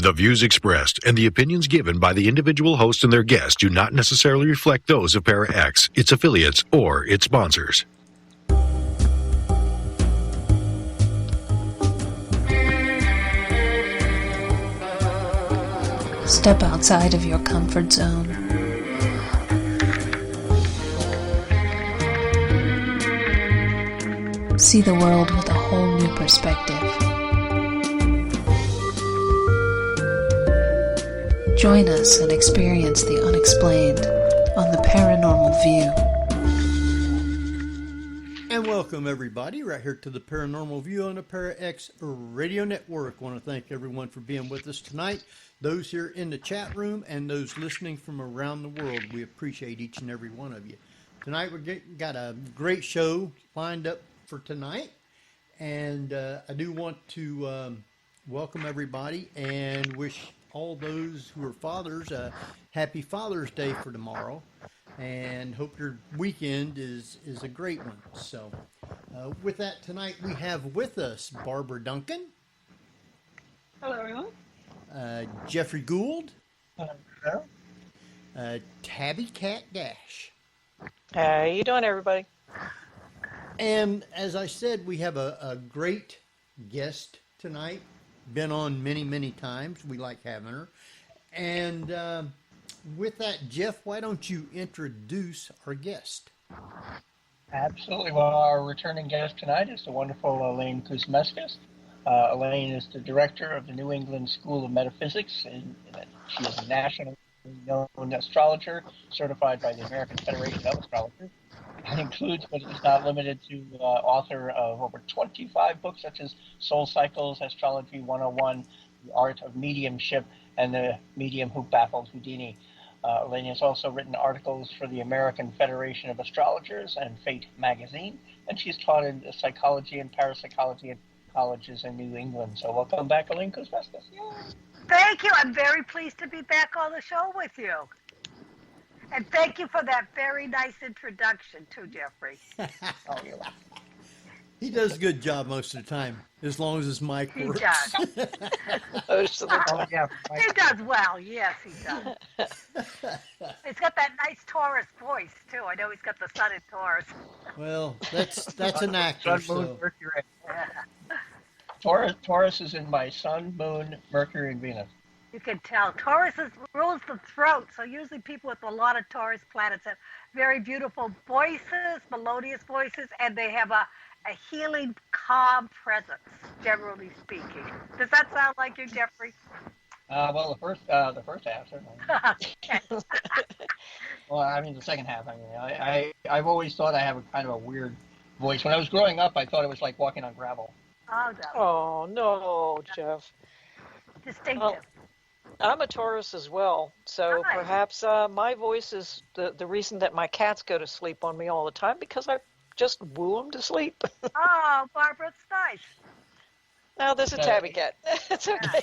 The views expressed and the opinions given by the individual host and their guests do not necessarily reflect those of Para-X, its affiliates, or its sponsors. Step outside of your comfort zone. See the world with a whole new perspective. Join us and experience the unexplained on the Paranormal View. And welcome everybody right here to the Paranormal View on the Para-X Radio Network. I want to thank everyone for being with us tonight. Those here in the chat room and those listening from around the world, we appreciate each and every one of you. Tonight we've got a great show lined up for tonight, and I do want to welcome everybody and wish all those who are fathers a happy Father's Day for tomorrow, and hope your weekend is a great one. So with that, tonight we have with us Barbara Duncan. Hello, everyone. Jeffrey Gould. Hello. Tabby Cat Dash. How you doing, everybody? And as I said, we have a great guest tonight. Been on many times. We like having her. And with that, Jeff, why don't you introduce our guest? Absolutely. Well, our returning guest tonight is the wonderful Elaine Kusmeskus. Elaine is the director of the New England School of Metaphysics, and she is a nationally known astrologer certified by the American Federation of Astrologers. It includes, but is not limited to, author of over 25 books such as Soul Cycles, Astrology 101, The Art of Mediumship, and the Medium Who Baffled Houdini. Elaine has also written articles for the American Federation of Astrologers and Fate Magazine, and she's taught in psychology and parapsychology at colleges in New England. So welcome back, Elaine Kuzmeskus. Thank you. I'm very pleased to be back on the show with you. And thank you for that very nice introduction, too, Jeffrey. Oh, you're welcome. He does a good job most of the time, as long as his mic works. He does. Most of the time. Yeah, He does well. Yes, he does. He's got that nice Taurus voice, too. I know he's got the sun in Taurus. Well, that's an actor. Sun, Moon, So. Mercury. Yeah. Taurus is in my Sun, Moon, Mercury, and Venus. You can tell. Taurus rules the throat, so usually people with a lot of Taurus planets have very beautiful voices, melodious voices, and they have a healing, calm presence, generally speaking. Does that sound like you, Jeffrey? Well, the first half, certainly. Okay. Well, I mean, the second half. I mean, I've always thought I have a kind of a weird voice. When I was growing up, I thought it was like walking on gravel. Oh, no. Oh, no, Jeff. Distinctive. Well, I'm a Taurus as well, so Nice. perhaps my voice is the reason that my cats go to sleep on me all the time, because I just woo them to sleep. Oh, Barbara, it's nice. Now, there's a tabby cat. It's okay.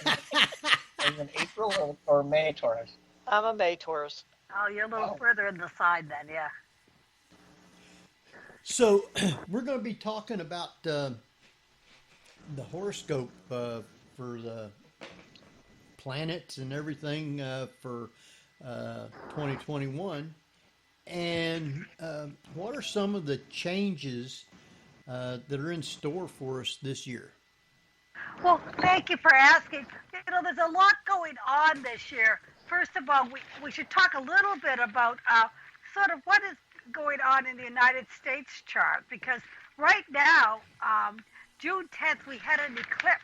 Are you an April or May Taurus? I'm a May Taurus. Oh, you're a little further in the side then, yeah. So we're going to be talking about the horoscope for the planets and everything for 2021. And what are some of the changes that are in store for us this year? Well, thank you for asking. You know, there's a lot going on this year. First of all, we should talk a little bit about sort of what is going on in the United States chart, because right now, June 10th, we had an eclipse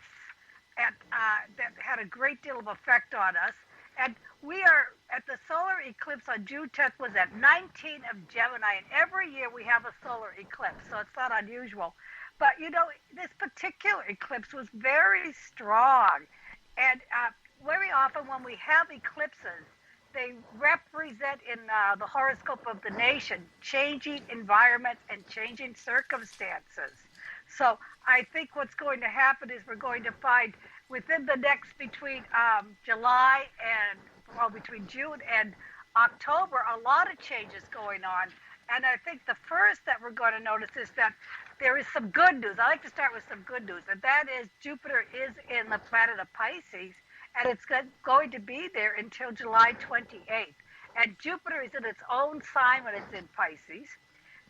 that had a great deal of effect on us. And we are at the solar eclipse on June 10th was at 19 of Gemini, and every year we have a solar eclipse, so it's not unusual. But, you know, this particular eclipse was very strong. And very often when we have eclipses, they represent in the horoscope of the nation changing environments and changing circumstances. So I think what's going to happen is we're going to find within the next between July and, well, between June and October, a lot of changes going on. And I think the first that we're going to notice is that there is some good news. I like to start with some good news, and that is Jupiter is in the planet of Pisces, and it's going to be there until July 28th. And Jupiter is in its own sign when it's in Pisces.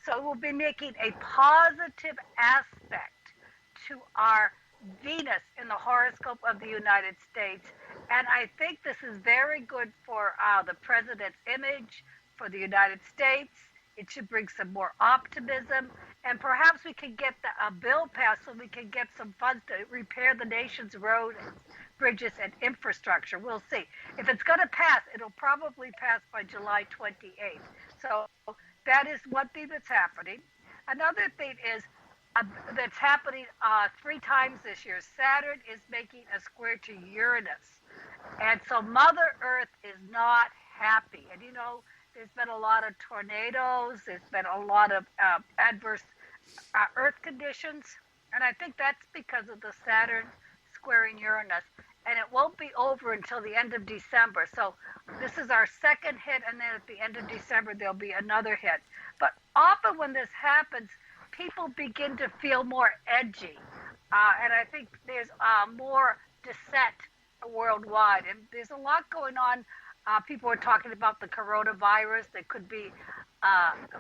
So it will be making a positive aspect to our Venus in the horoscope of the United States. And I think this is very good for the president's image, for the United States. It should bring some more optimism. And perhaps we can get a bill passed so we can get some funds to repair the nation's roads, bridges, and infrastructure. We'll see. If it's going to pass, it'll probably pass by July 28th. So that is one thing that's happening. Another thing is that's happening 3 times this year. Saturn is making a square to Uranus. And so Mother Earth is not happy. And you know, there's been a lot of tornadoes. There's been a lot of adverse Earth conditions. And I think that's because of the Saturn squaring Uranus. And it won't be over until the end of December. So this is our second hit, and then at the end of December, there'll be another hit. But often when this happens, people begin to feel more edgy. And I think there's more dissent worldwide. And there's a lot going on. People are talking about the coronavirus. There could be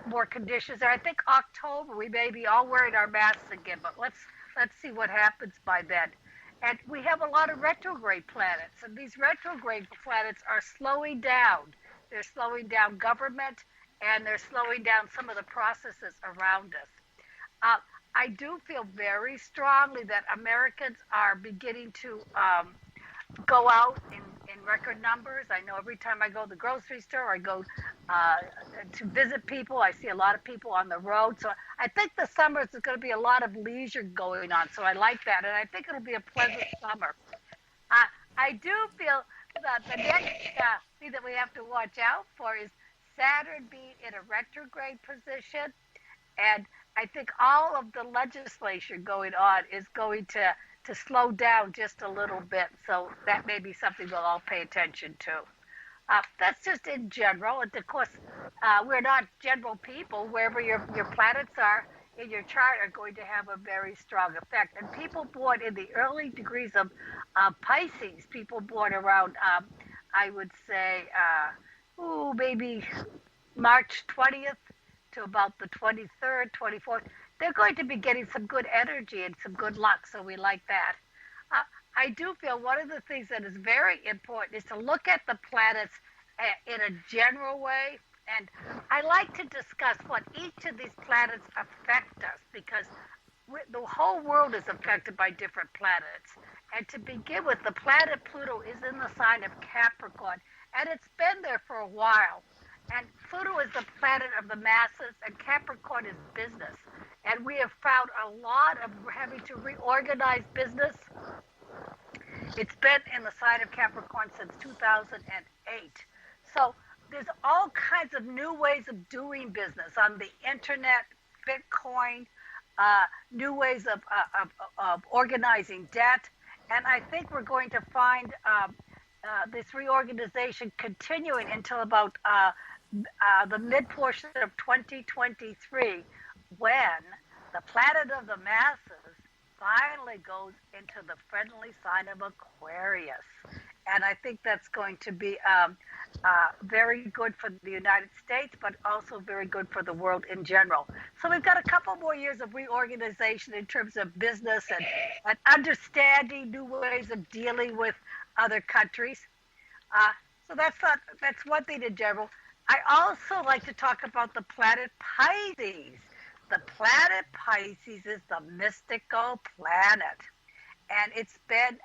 more conditions there. I think October, we may be all wearing our masks again, but let's see what happens by then. And we have a lot of retrograde planets, and these retrograde planets are slowing down. They're slowing down government, and they're slowing down some of the processes around us. I do feel very strongly that Americans are beginning to go out in record numbers. I know every time I go to the grocery store, I go to visit people, I see a lot of people on the road. So I think the summer is going to be a lot of leisure going on. So I like that. And I think it'll be a pleasant summer. I do feel that the next thing that we have to watch out for is Saturn being in a retrograde position. And I think all of the legislation going on is going to slow down just a little bit. So that may be something we'll all pay attention to. That's just in general. And of course, we're not general people. Wherever your planets are in your chart are going to have a very strong effect. And people born in the early degrees of Pisces, people born around, I would say, maybe March 20th to about the 23rd, 24th, they're going to be getting some good energy and some good luck, so we like that. I do feel one of the things that is very important is to look at the planets in a general way, and I like to discuss what each of these planets affect us, because the whole world is affected by different planets. And to begin with, the planet Pluto is in the sign of Capricorn, and it's been there for a while. And Pluto is the planet of the masses, and Capricorn is business. And we have found a lot of having to reorganize business. It's been in the sign of Capricorn since 2008. So there's all kinds of new ways of doing business on the internet, Bitcoin, new ways of organizing debt. And I think we're going to find this reorganization continuing until about the mid-portion of 2023, when the planet of the masses finally goes into the friendly sign of Aquarius. And I think that's going to be very good for the United States, but also very good for the world in general. So we've got a couple more years of reorganization in terms of business and understanding new ways of dealing with other countries. So that's one thing in general. I also like to talk about the planet Pisces. The planet Pisces is the mystical planet. And it's been,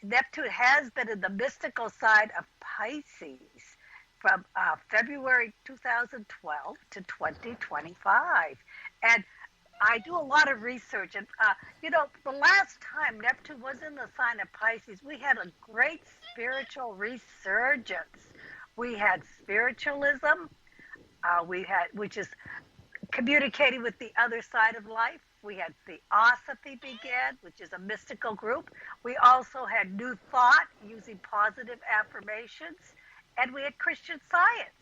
Neptune has been in the mystical side of Pisces from February 2012 to 2025. And I do a lot of research. And, the last time Neptune was in the sign of Pisces, we had a great spiritual resurgence. We had spiritualism, which is communicating with the other side of life. We had Theosophy begin, which is a mystical group. We also had New Thought, using positive affirmations. And we had Christian Science,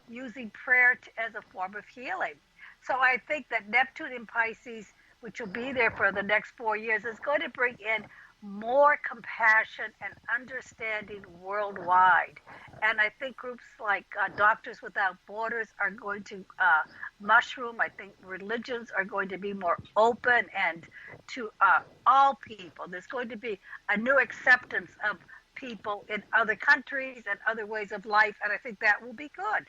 using prayer as a form of healing. So I think that Neptune in Pisces, which will be there for the next 4 years, is going to bring in more compassion and understanding worldwide. And I think groups like Doctors Without Borders are going to mushroom. I think religions are going to be more open and to all people. There's going to be a new acceptance of people in other countries and other ways of life, and I think that will be good.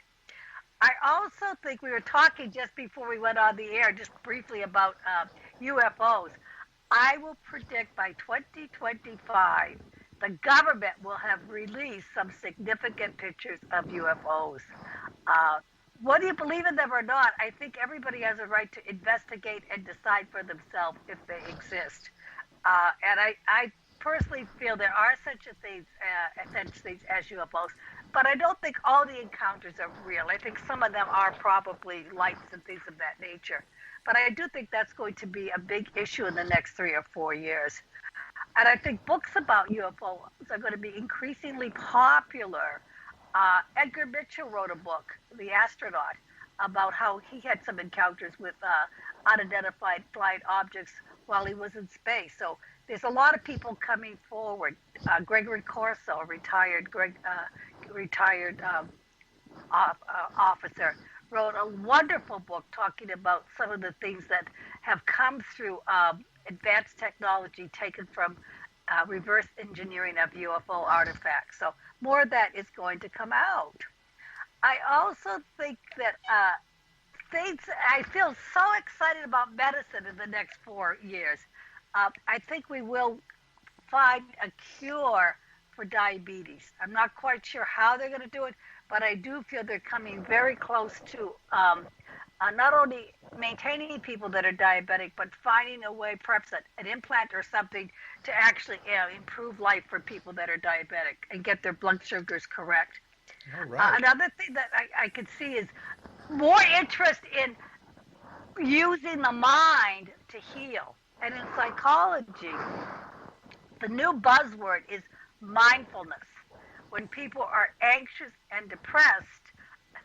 I also think we were talking just before we went on the air, just briefly about UFOs. I will predict by 2025, the government will have released some significant pictures of UFOs. Whether you believe in them or not, I think everybody has a right to investigate and decide for themselves if they exist. And I personally feel there are such things as UFOs, but I don't think all the encounters are real. I think some of them are probably lights and things of that nature. But I do think that's going to be a big issue in the next 3 or 4 years. And I think books about UFOs are going to be increasingly popular. Edgar Mitchell wrote a book, The Astronaut, about how he had some encounters with unidentified flying objects while he was in space. So there's a lot of people coming forward. Gregory Corso, a retired officer, wrote a wonderful book talking about some of the things that have come through advanced technology taken from reverse engineering of UFO artifacts. So more of that is going to come out. I also think that I feel so excited about medicine in the next 4 years. I think we will find a cure for diabetes. I'm not quite sure how they're going to do it, but I do feel they're coming very close to not only maintaining people that are diabetic, but finding a way, perhaps an implant or something, to actually improve life for people that are diabetic and get their blood sugars correct. All right. Another thing that I could see is more interest in using the mind to heal. And in psychology, the new buzzword is mindfulness. When people are anxious and depressed,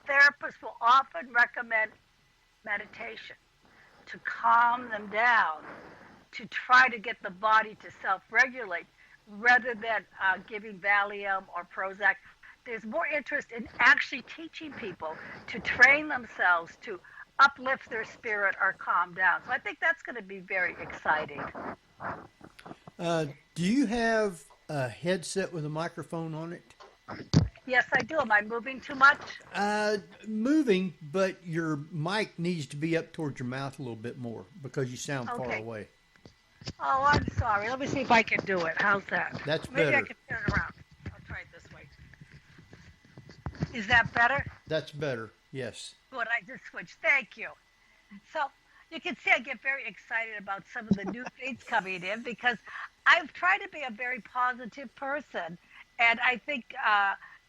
therapists will often recommend meditation to calm them down, to try to get the body to self-regulate, rather than giving Valium or Prozac. There's more interest in actually teaching people to train themselves to uplift their spirit or calm down. So I think that's going to be very exciting. Do you have a headset with a microphone on it? Yes, I do. Am I moving too much? Moving, but your mic needs to be up towards your mouth a little bit more because you sound far Okay. away. Oh, I'm sorry. Let me see if I can do it. How's that? That's Maybe I better. can turn it around. I'll try it this way. Is that better? That's better, yes. Good, I just switched. Thank you. So you can see I get very excited about some of the new things coming in because I've tried to be a very positive person. And I think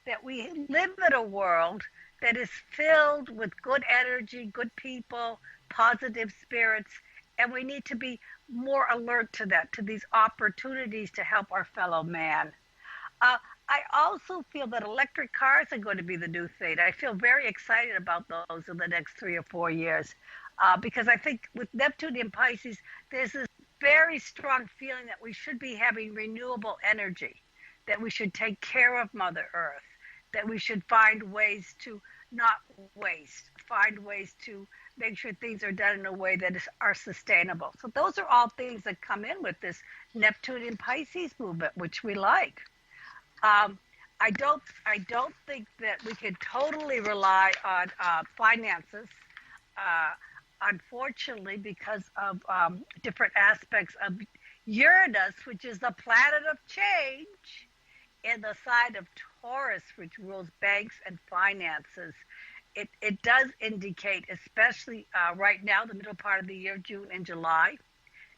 that we live in a world that is filled with good energy, good people, positive spirits, and we need to be more alert to that, to these opportunities to help our fellow man. I also feel that electric cars are going to be the new thing. I feel very excited about those in the next 3 or 4 years because I think with Neptune in Pisces, there's this very strong feeling that we should be having renewable energy, that we should take care of Mother Earth, that we should find ways to not waste, find ways to make sure things are done in a way that are sustainable. So those are all things that come in with this Neptune in Pisces movement, which we like. I don't think that we can totally rely on finances, unfortunately, because of different aspects of Uranus, which is the planet of change, in the sign of Taurus, which rules banks and finances. It does indicate, especially right now, the middle part of the year, June and July,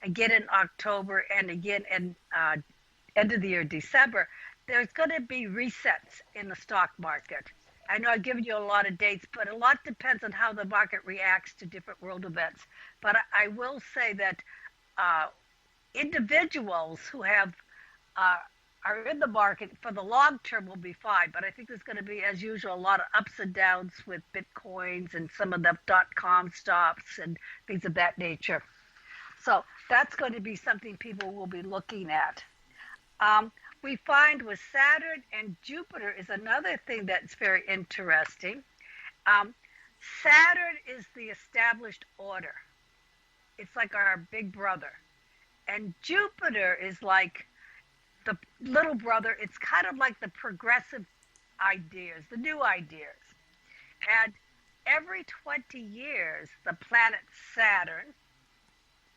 again in October, and again in end of the year, December, there's going to be resets in the stock market. I know I've given you a lot of dates, but a lot depends on how the market reacts to different world events. But I will say that individuals who have are in the market for the long term will be fine. But I think there's going to be, as usual, a lot of ups and downs with Bitcoins and some of the .com stocks and things of that nature. So that's going to be something people will be looking at. We find with Saturn and Jupiter is another thing that's very interesting. Saturn is the established order. It's like our big brother. And Jupiter is like the little brother. It's kind of like the progressive ideas, the new ideas. And every 20 years, the planet Saturn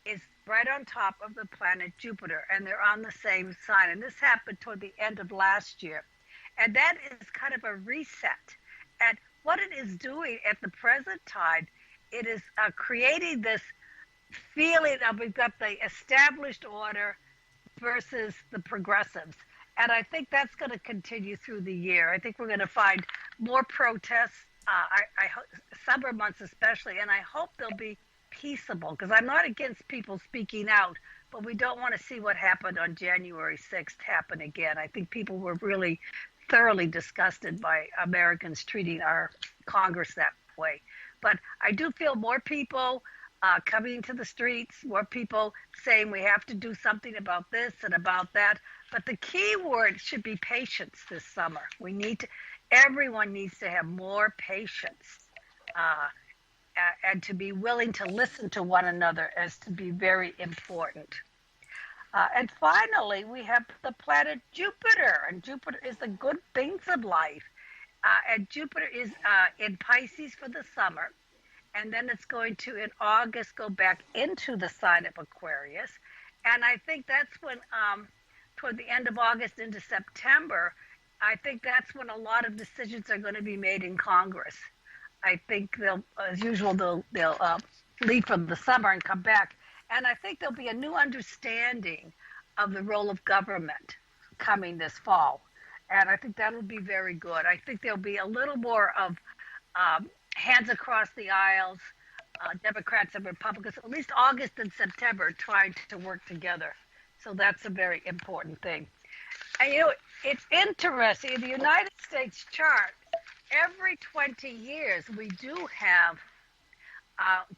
is right on top of the planet Jupiter, and they're on the same sign. And this happened toward the end of last year. And that is kind of a reset. And what it is doing at the present time, it is creating this feeling of we've got the established order versus the progressives. And I think that's going to continue through the year. I think we're going to find more protests, summer months especially, and I hope they'll be peaceable, because I'm not against people speaking out, but we don't want to see what happened on January 6th happen again. I think people were really thoroughly disgusted by Americans treating our Congress that way. But I do feel more people coming to the streets, more people saying we have to do something about this and about that. But the key word should be patience this summer. Everyone needs to have more patience and to be willing to listen to one another as to be very important. And finally, we have the planet Jupiter, and Jupiter is the good things of life. And Jupiter is in Pisces for the summer, and then it's going to, in August, go back into the sign of Aquarius. And I think that's when, toward the end of August into September, I think that's when a lot of decisions are going to be made in Congress. I think they'll, as usual, they'll leave for the summer and come back. And I think there'll be a new understanding of the role of government coming this fall. And I think that'll be very good. I think there'll be a little more of hands across the aisles, Democrats and Republicans, at least August and September, trying to work together. So that's a very important thing. And, you know, it's interesting. In the United States chart, every 20 years, we do have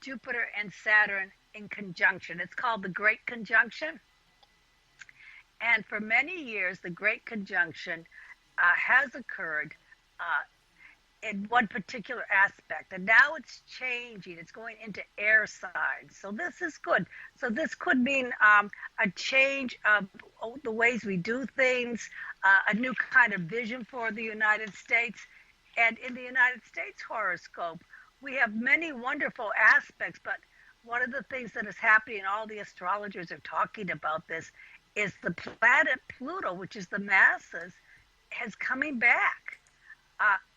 Jupiter and Saturn in conjunction. It's called the Great Conjunction. And for many years, the Great Conjunction has occurred in one particular aspect. And now it's changing. It's going into air signs. So this is good. So this could mean a change of the ways we do things, a new kind of vision for the United States. And in the United States horoscope, we have many wonderful aspects, but one of the things that is happening, and all the astrologers are talking about this, is the planet Pluto, which is the masses, is coming back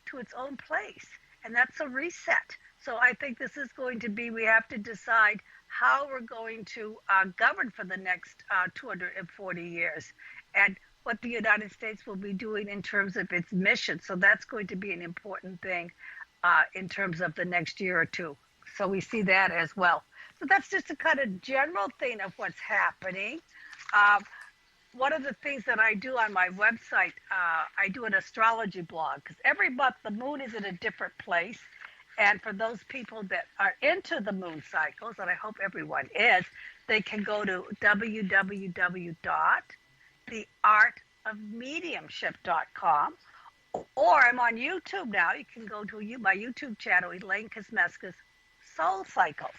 to its own place. And that's a reset. So I think this is going to be, we have to decide how we're going to govern for the next 240 years and what the United States will be doing in terms of its mission. So that's going to be an important thing in terms of the next year or two. So we see that as well. So that's just a kind of general thing of what's happening. One of the things that I do on my website, I do an astrology blog, because every month the moon is in a different place. And for those people that are into the moon cycles, and I hope everyone is, they can go to www.theartofmediumship.com. Or I'm on YouTube now. You can go to my YouTube channel, Elaine Kusmeskus Soul Cycles.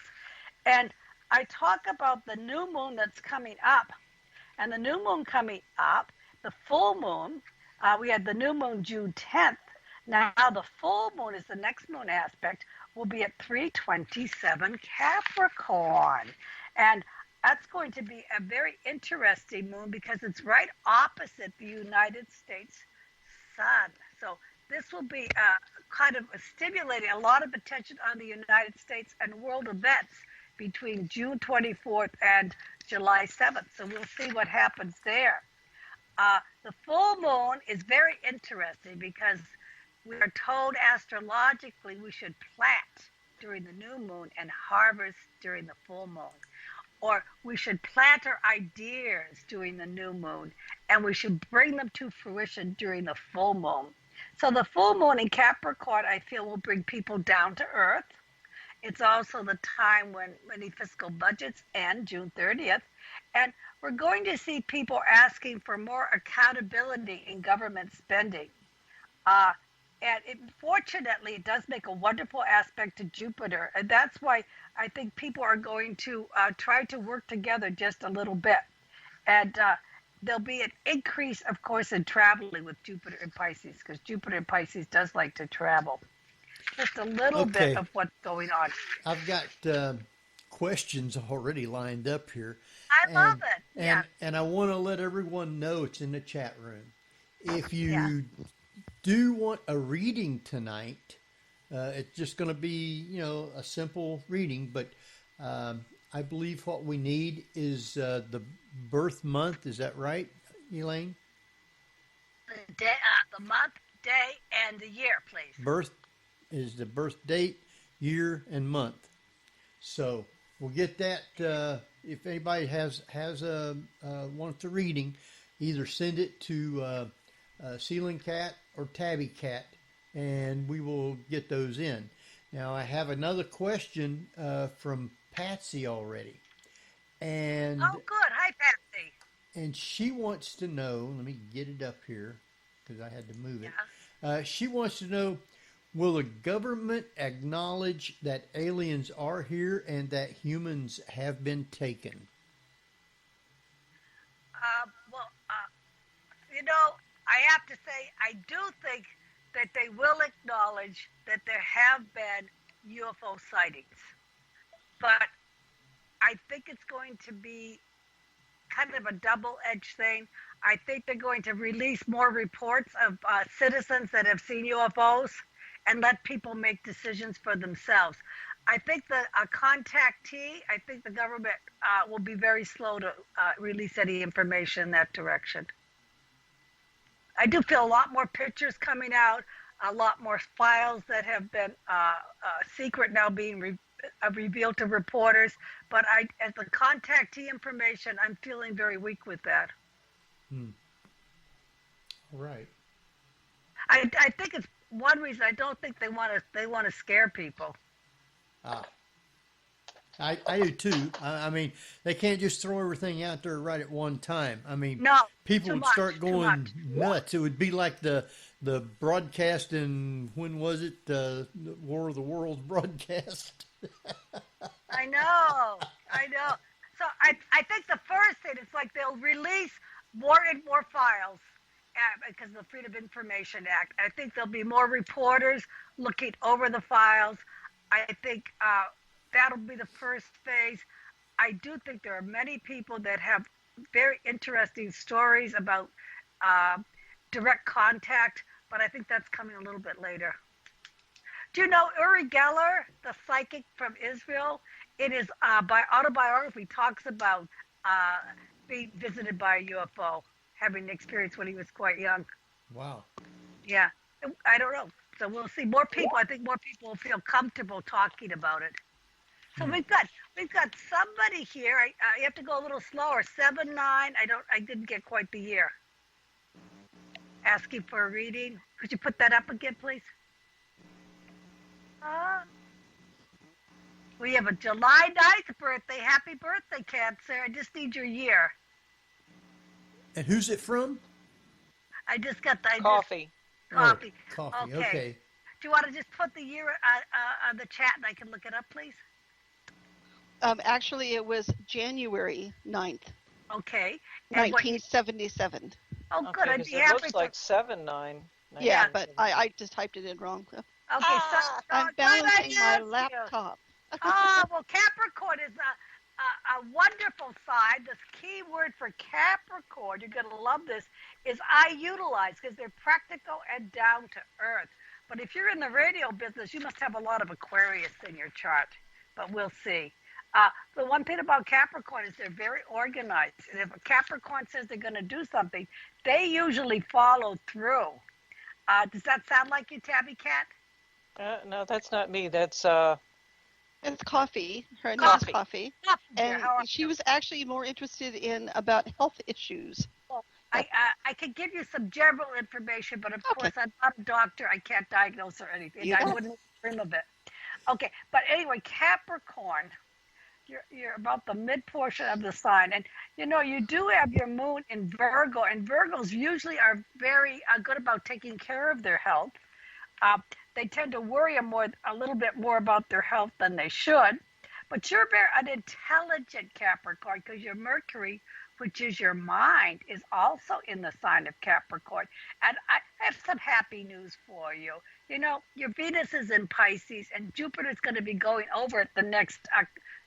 And I talk about the new moon that's coming up. And the new moon coming up, the full moon, we had the new moon June 10th. Now the full moon is the next moon aspect, will be at 327 Capricorn. And that's going to be a very interesting moon because it's right opposite the United States sun. So this will be kind of stimulating a lot of attention on the United States and world events between June 24th and July 7th. So we'll see what happens there. The full moon is very interesting because we are told astrologically we should plant during the new moon and harvest during the full moon. Or we should plant our ideas during the new moon and we should bring them to fruition during the full moon. So the full moon in Capricorn, I feel, will bring people down to earth. It's also the time when many fiscal budgets end, June 30th. And we're going to see people asking for more accountability in government spending. And fortunately, it does make a wonderful aspect to Jupiter. And that's why I think people are going to try to work together just a little bit. And there'll be an increase, of course, in traveling with Jupiter in Pisces, because Jupiter in Pisces does like to travel. Just a little bit of what's going on. I've got questions already lined up here. I love it. Yeah. And I want to let everyone know it's in the chat room. If you do want a reading tonight, it's just going to be, a simple reading, but I believe what we need is the birth month. Is that right, Elaine? The day, the month, day, and the year, please. Birth is the birth date, year, and month. So we'll get that. If anybody has wants a reading, either send it to Ceiling Cat or Tabby Cat, and we will get those in. Now I have another question from Patsy already, and oh, good. Hi, Patsy. And she wants to know. Let me get it up here because I had to move it. She wants to know: will the government acknowledge that aliens are here and that humans have been taken? I have to say, I do think that they will acknowledge that there have been UFO sightings. But I think it's going to be kind of a double-edged thing. I think they're going to release more reports of citizens that have seen UFOs and let people make decisions for themselves. I think the contactee, I think the government will be very slow to release any information in that direction. I do feel a lot more pictures coming out, a lot more files that have been secret now being revealed to reporters. But as the contactee information, I'm feeling very weak with that. All right. I think it's one reason I don't think they want to scare people. I do too. I mean, they can't just throw everything out there right at one time. I mean, no, people would start going nuts. It would be like the broadcast in, when was it? The War of the Worlds broadcast. I know. So I think the first thing, it's like they'll release more and more files because of the Freedom of Information Act. I think there'll be more reporters looking over the files. I think that'll be the first phase. I do think there are many people that have very interesting stories about direct contact, but I think that's coming a little bit later. Do you know Uri Geller, the psychic from Israel? In his autobiography, talks about being visited by a UFO, having an experience when he was quite young. Wow. Yeah, I don't know. So we'll see more people. I think more people will feel comfortable talking about it. So we've got somebody here. I have to go a little slower. 79. I didn't get quite the year. Asking for a reading. Could you put that up again, please? We have a July 9th birthday. Happy birthday, Cancer. I just need your year. And who's it from? I just got the Coffee. Coffee. Oh, coffee. Okay. Do you want to just put the year on the chat and I can look it up, please? Actually, it was January 9th. Okay. 1977. Oh, good. Okay, I'd be it happy looks like 7/9. Yeah, but I just typed it in wrong. Okay, so I'm balancing my laptop. Well, Capricorn is a wonderful sign. This key word for Capricorn, you're going to love this, is I utilize, because they're practical and down to earth. But if you're in the radio business, you must have a lot of Aquarius in your chart. But we'll see. The one thing about Capricorn is they're very organized. And if a Capricorn says they're going to do something, they usually follow through. Does that sound like you, Tabby Cat? No, that's not me. That's It's Coffee. Her name is Coffee. And she was actually more interested in about health issues. Well, I could give you some general information, but of course I'm not a doctor. I can't diagnose or anything. I wouldn't dream of it. Okay, but anyway, Capricorn, you're about the mid portion of the sign, and you do have your moon in Virgo, and Virgos usually are very good about taking care of their health. They tend to worry a little bit more about their health than they should. But you're an intelligent Capricorn, because your Mercury, which is your mind, is also in the sign of Capricorn. And I have some happy news for you. Your Venus is in Pisces, and Jupiter's going to be going over it the next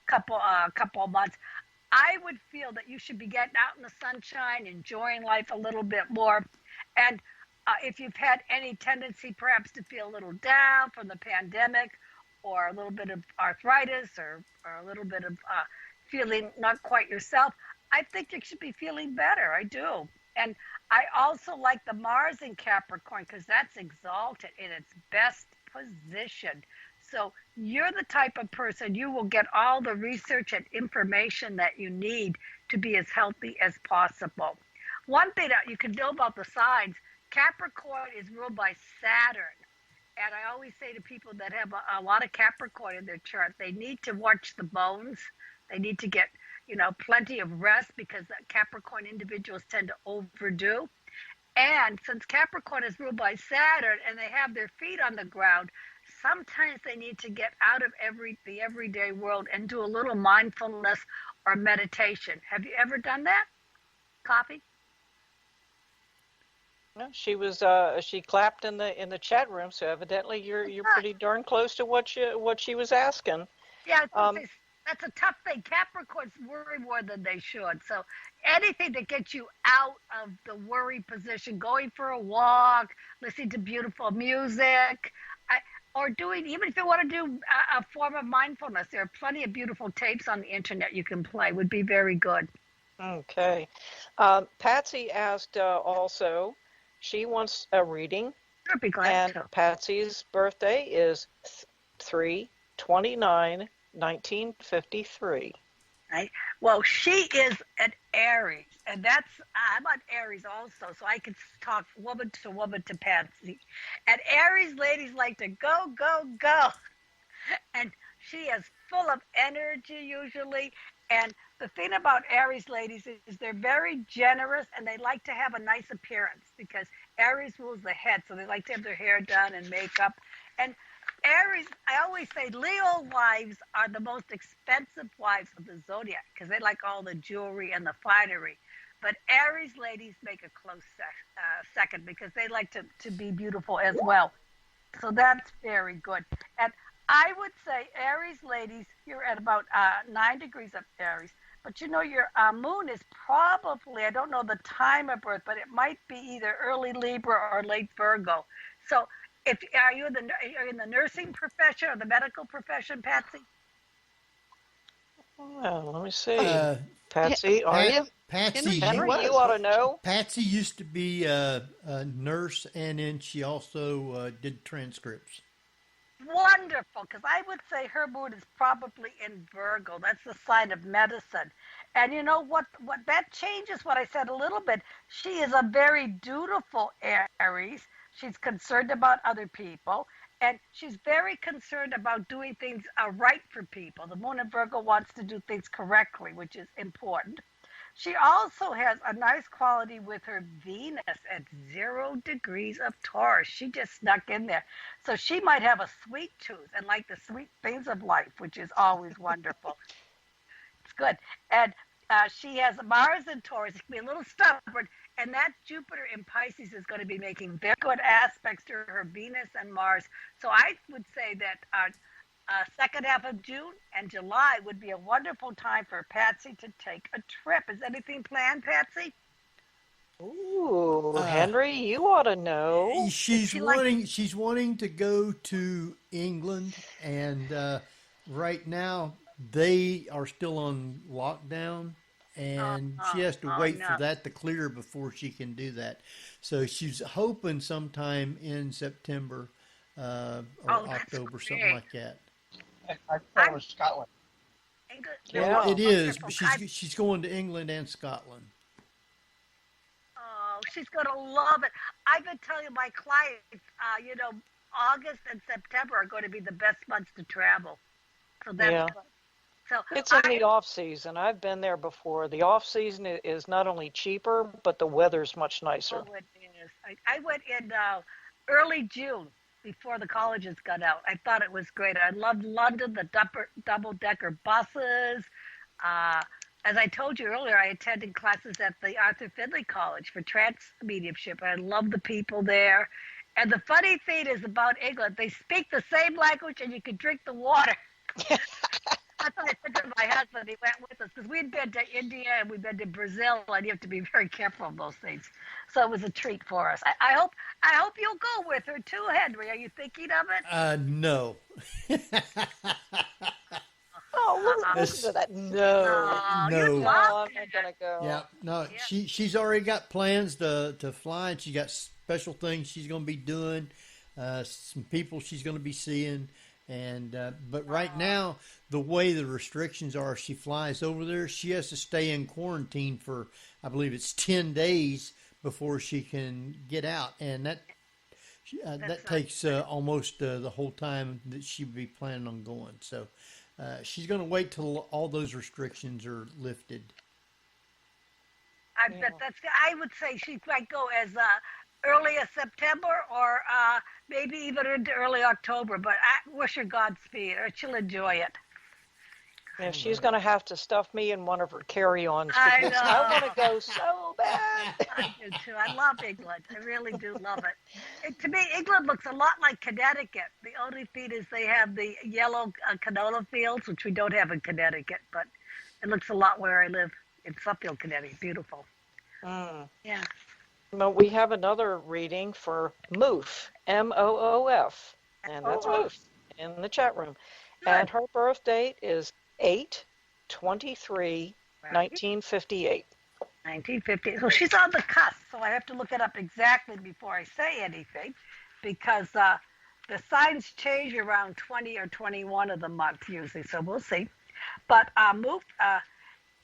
couple of months. I would feel that you should be getting out in the sunshine, enjoying life a little bit more. And if you've had any tendency perhaps to feel a little down from the pandemic, or a little bit of arthritis, or a little bit of feeling not quite yourself, I think you should be feeling better. I do. And I also like the Mars in Capricorn, because that's exalted in its best position. So you're the type of person, you will get all the research and information that you need to be as healthy as possible. One thing that you can know about the signs, Capricorn is ruled by Saturn. And I always say to people that have a lot of Capricorn in their chart, they need to watch the bones. They need to get, plenty of rest, because Capricorn individuals tend to overdo. And since Capricorn is ruled by Saturn and they have their feet on the ground, sometimes they need to get out of the everyday world and do a little mindfulness or meditation. Have you ever done that? Coffee? No, she clapped in the chat room, so evidently you're pretty darn close to what she was asking. Yeah, that's a tough thing. Capricorns worry more than they should. So anything that gets you out of the worry position, going for a walk, listening to beautiful music, or even if you want to do a form of mindfulness, there are plenty of beautiful tapes on the internet you can play, would be very good. Okay. Patsy asked also, she wants a reading. I'd be glad to. Patsy's birthday is 3/29/1953. Right. Well, she is an Aries, and I'm on Aries also, so I can talk woman to Patsy. And Aries ladies like to go, go, go. And she is full of energy usually. And the thing about Aries ladies is they're very generous, and they like to have a nice appearance, because Aries rules the head, so they like to have their hair done and makeup. And Aries, I always say Leo wives are the most expensive wives of the zodiac, because they like all the jewelry and the finery. But Aries ladies make a close second, because they like to be beautiful as well. So that's very good. And I would say Aries ladies, you're at about 9 degrees of Aries. But your moon is probably, I don't know the time of birth, but it might be either early Libra or late Virgo. So are you in the nursing profession or the medical profession, Patsy? Well, let me see. Patsy, are you? Patsy, Henry, you ought to know. Patsy used to be a nurse, and then she also did transcripts. Wonderful, because I would say her moon is probably in Virgo. That's the sign of medicine. And you know what that changes what I said a little bit. She is a very dutiful Aries. She's concerned about other people, and she's very concerned about doing things right for people. The moon in Virgo wants to do things correctly, which is important. She also has a nice quality with her Venus at 0 degrees of Taurus. She just snuck in there. So she might have a sweet tooth and like the sweet things of life, which is always wonderful. It's good. And she has Mars in Taurus. It can be a little stubborn. And that Jupiter in Pisces is going to be making very good aspects to her Venus and Mars. So I would say that second half of June and July would be a wonderful time for Patsy to take a trip. Is anything planned, Patsy? Ooh, Henry, you ought to know. She's wanting to go to England, and right now they are still on lockdown, and she has to wait for that to clear before she can do that. So she's hoping sometime in September or October, something like that. I thought it was Scotland. Well, it is, but she's going to England and Scotland. Oh, she's going to love it. I've been telling my clients, August and September are going to be the best months to travel. So that's good. So It's in the off season. I've been there before. The off season is not only cheaper, but the weather's much nicer. Oh, it is. I went in early June before the colleges got out. I thought it was great. I loved London, the double-decker buses. As I told you earlier, I attended classes at the Arthur Findlay College for trance mediumship. I love the people there. And the funny thing is about England, they speak the same language and you can drink the water. That's what I said to my husband. He went with us because we'd been to India and we'd been to Brazil, and you have to be very careful of those things. So it was a treat for us. I hope you'll go with her too, Henry. Are you thinking of it? No. Oh, listen to that. No. No. I'm not gonna go. Yeah, no. She's already got plans to fly, and she got special things she's going to be doing. Some people she's going to be seeing. And but right now, the way the restrictions are, she flies over there. She has to stay in quarantine for, I believe it's 10 days before she can get out, and that takes almost the whole time that she would be planning on going. So she's going to wait till all those restrictions are lifted. I would say she might go as early as September or maybe even into early October, but I wish her Godspeed, or she'll enjoy it. And she's going to have to stuff me in one of her carry-ons I because know. I want to go so bad. I do too. I love England. I really do love it. To me, England looks a lot like Connecticut. The only thing is they have the yellow canola fields, which we don't have in Connecticut, but it looks a lot where I live in Suffield, Connecticut. Beautiful. Yeah. Well, we have another reading for Moof, M-O-O-F, and that's Moof in the chat room. Good. And her birth date is 8/23/1958. 1950. So she's on the cusp, so I have to look it up exactly before I say anything, because the signs change around 20 or 21 of the month usually, so we'll see. But Moof,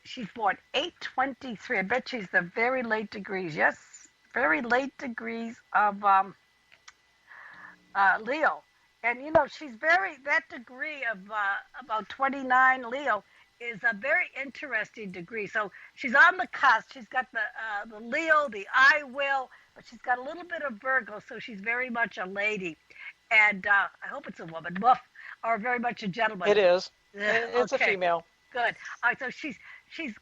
she's born 8/23. I bet she's the very late degrees. Yes, very late degrees of Leo. And, you know, she's that degree of about 29 Leo is a very interesting degree. So she's on the cusp. She's got the Leo, the I will, but she's got a little bit of Virgo, so she's very much a lady. And I hope it's a woman, or very much a gentleman. It is. It's a female. Good. All right, so she's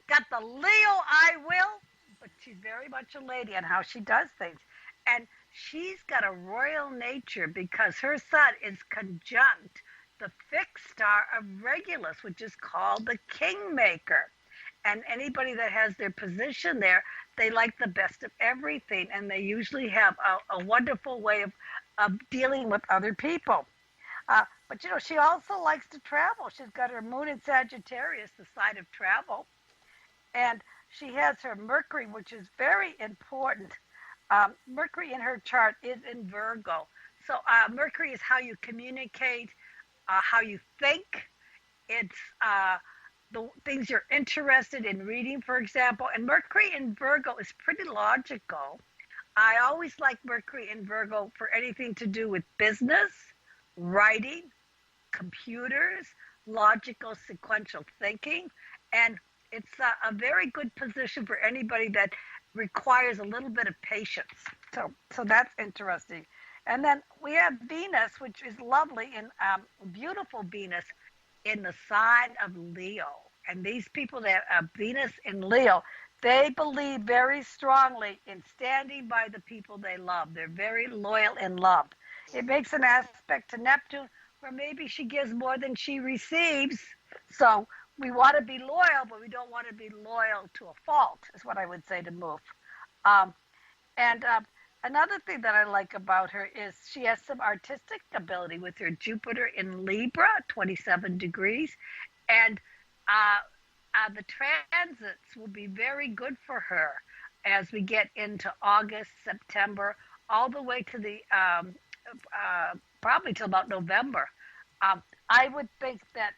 got the Leo I will, but she's very much a lady on how she does things. And she's got a royal nature because her sun is conjunct the fixed star of Regulus, which is called the Kingmaker. And anybody that has their position there, they like the best of everything, and they usually have a wonderful way of dealing with other people. But, you know, she also likes to travel. She's got her moon in Sagittarius, the sign of travel. And she has her Mercury, which is very important. Mercury in her chart is in Virgo. So Mercury is how you communicate, how you think. It's the things you're interested in reading, for example. And Mercury in Virgo is pretty logical. I always like Mercury in Virgo for anything to do with business, writing, computers, logical sequential thinking. And it's a very good position for anybody that requires a little bit of patience. So that's interesting. And then we have Venus, which is lovely, and beautiful Venus in the sign of Leo. And these people that have Venus in Leo, they believe very strongly in standing by the people they love. They're very loyal in love. It makes an aspect to Neptune where maybe she gives more than she receives. So we want to be loyal, but we don't want to be loyal to a fault, is what I would say to Moof. Another thing that I like about her is she has some artistic ability with her Jupiter in Libra, 27 degrees. And the transits will be very good for her as we get into August, September, all the way to the probably till about November. I would think that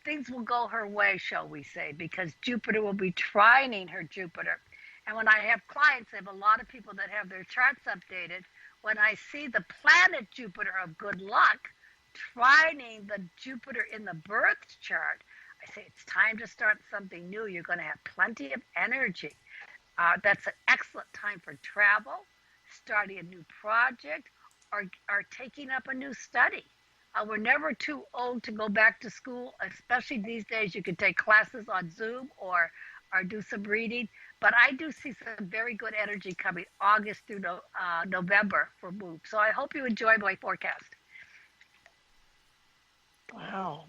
things will go her way, shall we say, because Jupiter will be trining her Jupiter. And when I have clients, I have a lot of people that have their charts updated. When I see the planet Jupiter of good luck trining the Jupiter in the birth chart, I say it's time to start something new. You're going to have plenty of energy. That's an excellent time for travel, starting a new project, or taking up a new study. We're never too old to go back to school, especially these days. You can take classes on Zoom or do some reading. But I do see some very good energy coming August through November for Move. So I hope you enjoy my forecast. Wow.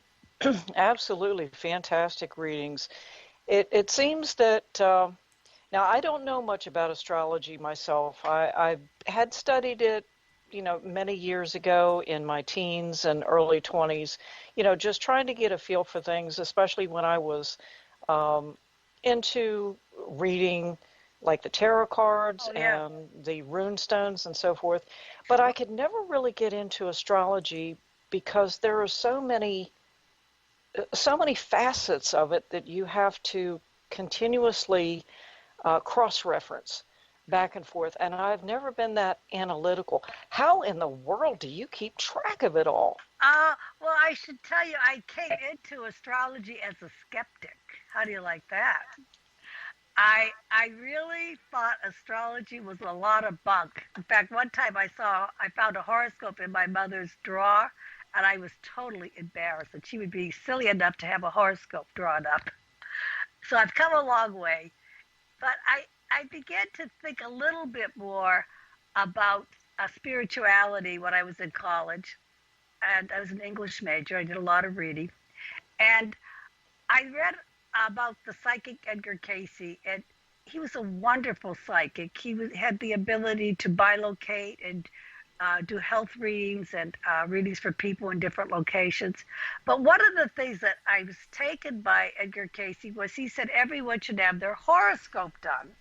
Absolutely fantastic readings. It seems that, now I don't know much about astrology myself. I had studied it, many years ago in my teens and early 20s, just trying to get a feel for things, especially when I was into reading like the tarot cards and the rune stones and so forth. But I could never really get into astrology because there are so many facets of it that you have to continuously cross-reference back and forth, and I've never been that analytical. How in the world do you keep track of it all? Well, I should tell you, I came into astrology as a skeptic. How do you like that? I really thought astrology was a lot of bunk. In fact, one time I found a horoscope in my mother's drawer, and I was totally embarrassed that she would be silly enough to have a horoscope drawn up. So I've come a long way. But I began to think a little bit more about spirituality when I was in college. And I was an English major. I did a lot of reading. And I read about the psychic Edgar Cayce. And he was a wonderful psychic. He had the ability to bilocate and do health readings and readings for people in different locations. But one of the things that I was taken by Edgar Cayce was he said everyone should have their horoscope done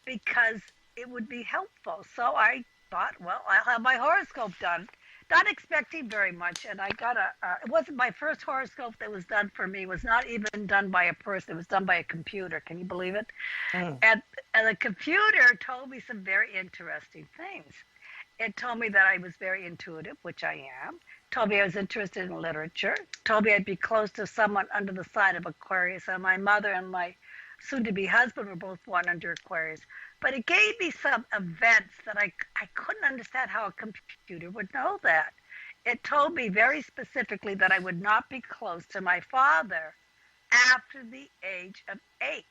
because it would be helpful. So I thought, well, I'll have my horoscope done, not expecting very much. And I got it wasn't my first horoscope that was done for me. It was not even done by a person. It was done by a computer. Can you believe it? And the computer told me some very interesting things. It told me that I was very intuitive, which I am. Told me I was interested in literature. Told me I'd be close to someone under the sign of Aquarius. And my mother and my soon-to-be husband were both born under Aquarius. But it gave me some events that I couldn't understand how a computer would know that. It told me very specifically that I would not be close to my father after the age of 8.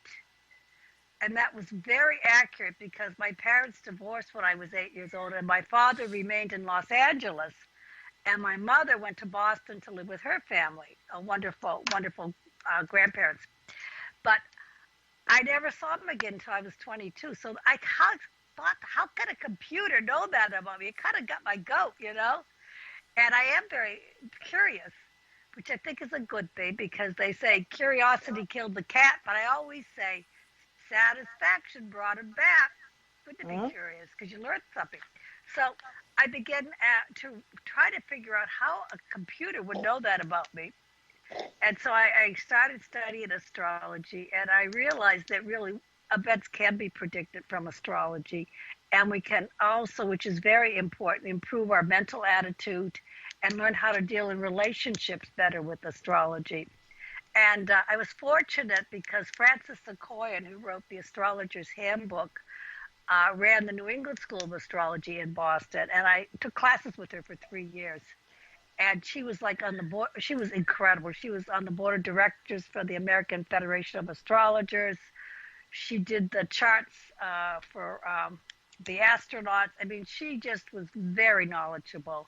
And that was very accurate because my parents divorced when I was 8 years old, and my father remained in Los Angeles, and my mother went to Boston to live with her family, a wonderful, wonderful grandparents. But I never saw them again until I was 22. So I thought, how can a computer know that about me? It kind of got my goat, And I am very curious, which I think is a good thing because they say curiosity killed the cat, but I always say, satisfaction brought him back. Good to be curious because you learned something. So I began to try to figure out how a computer would know that about me. And so I started studying astrology, and I realized that really events can be predicted from astrology. And we can also, which is very important, improve our mental attitude and learn how to deal in relationships better with astrology. And I was fortunate because Frances Sequoian, who wrote the Astrologer's Handbook, ran the New England School of Astrology in Boston. And I took classes with her for 3 years. And she was like on the board. She was incredible. She was on the board of directors for the American Federation of Astrologers. She did the charts for the astronauts. I mean, she just was very knowledgeable.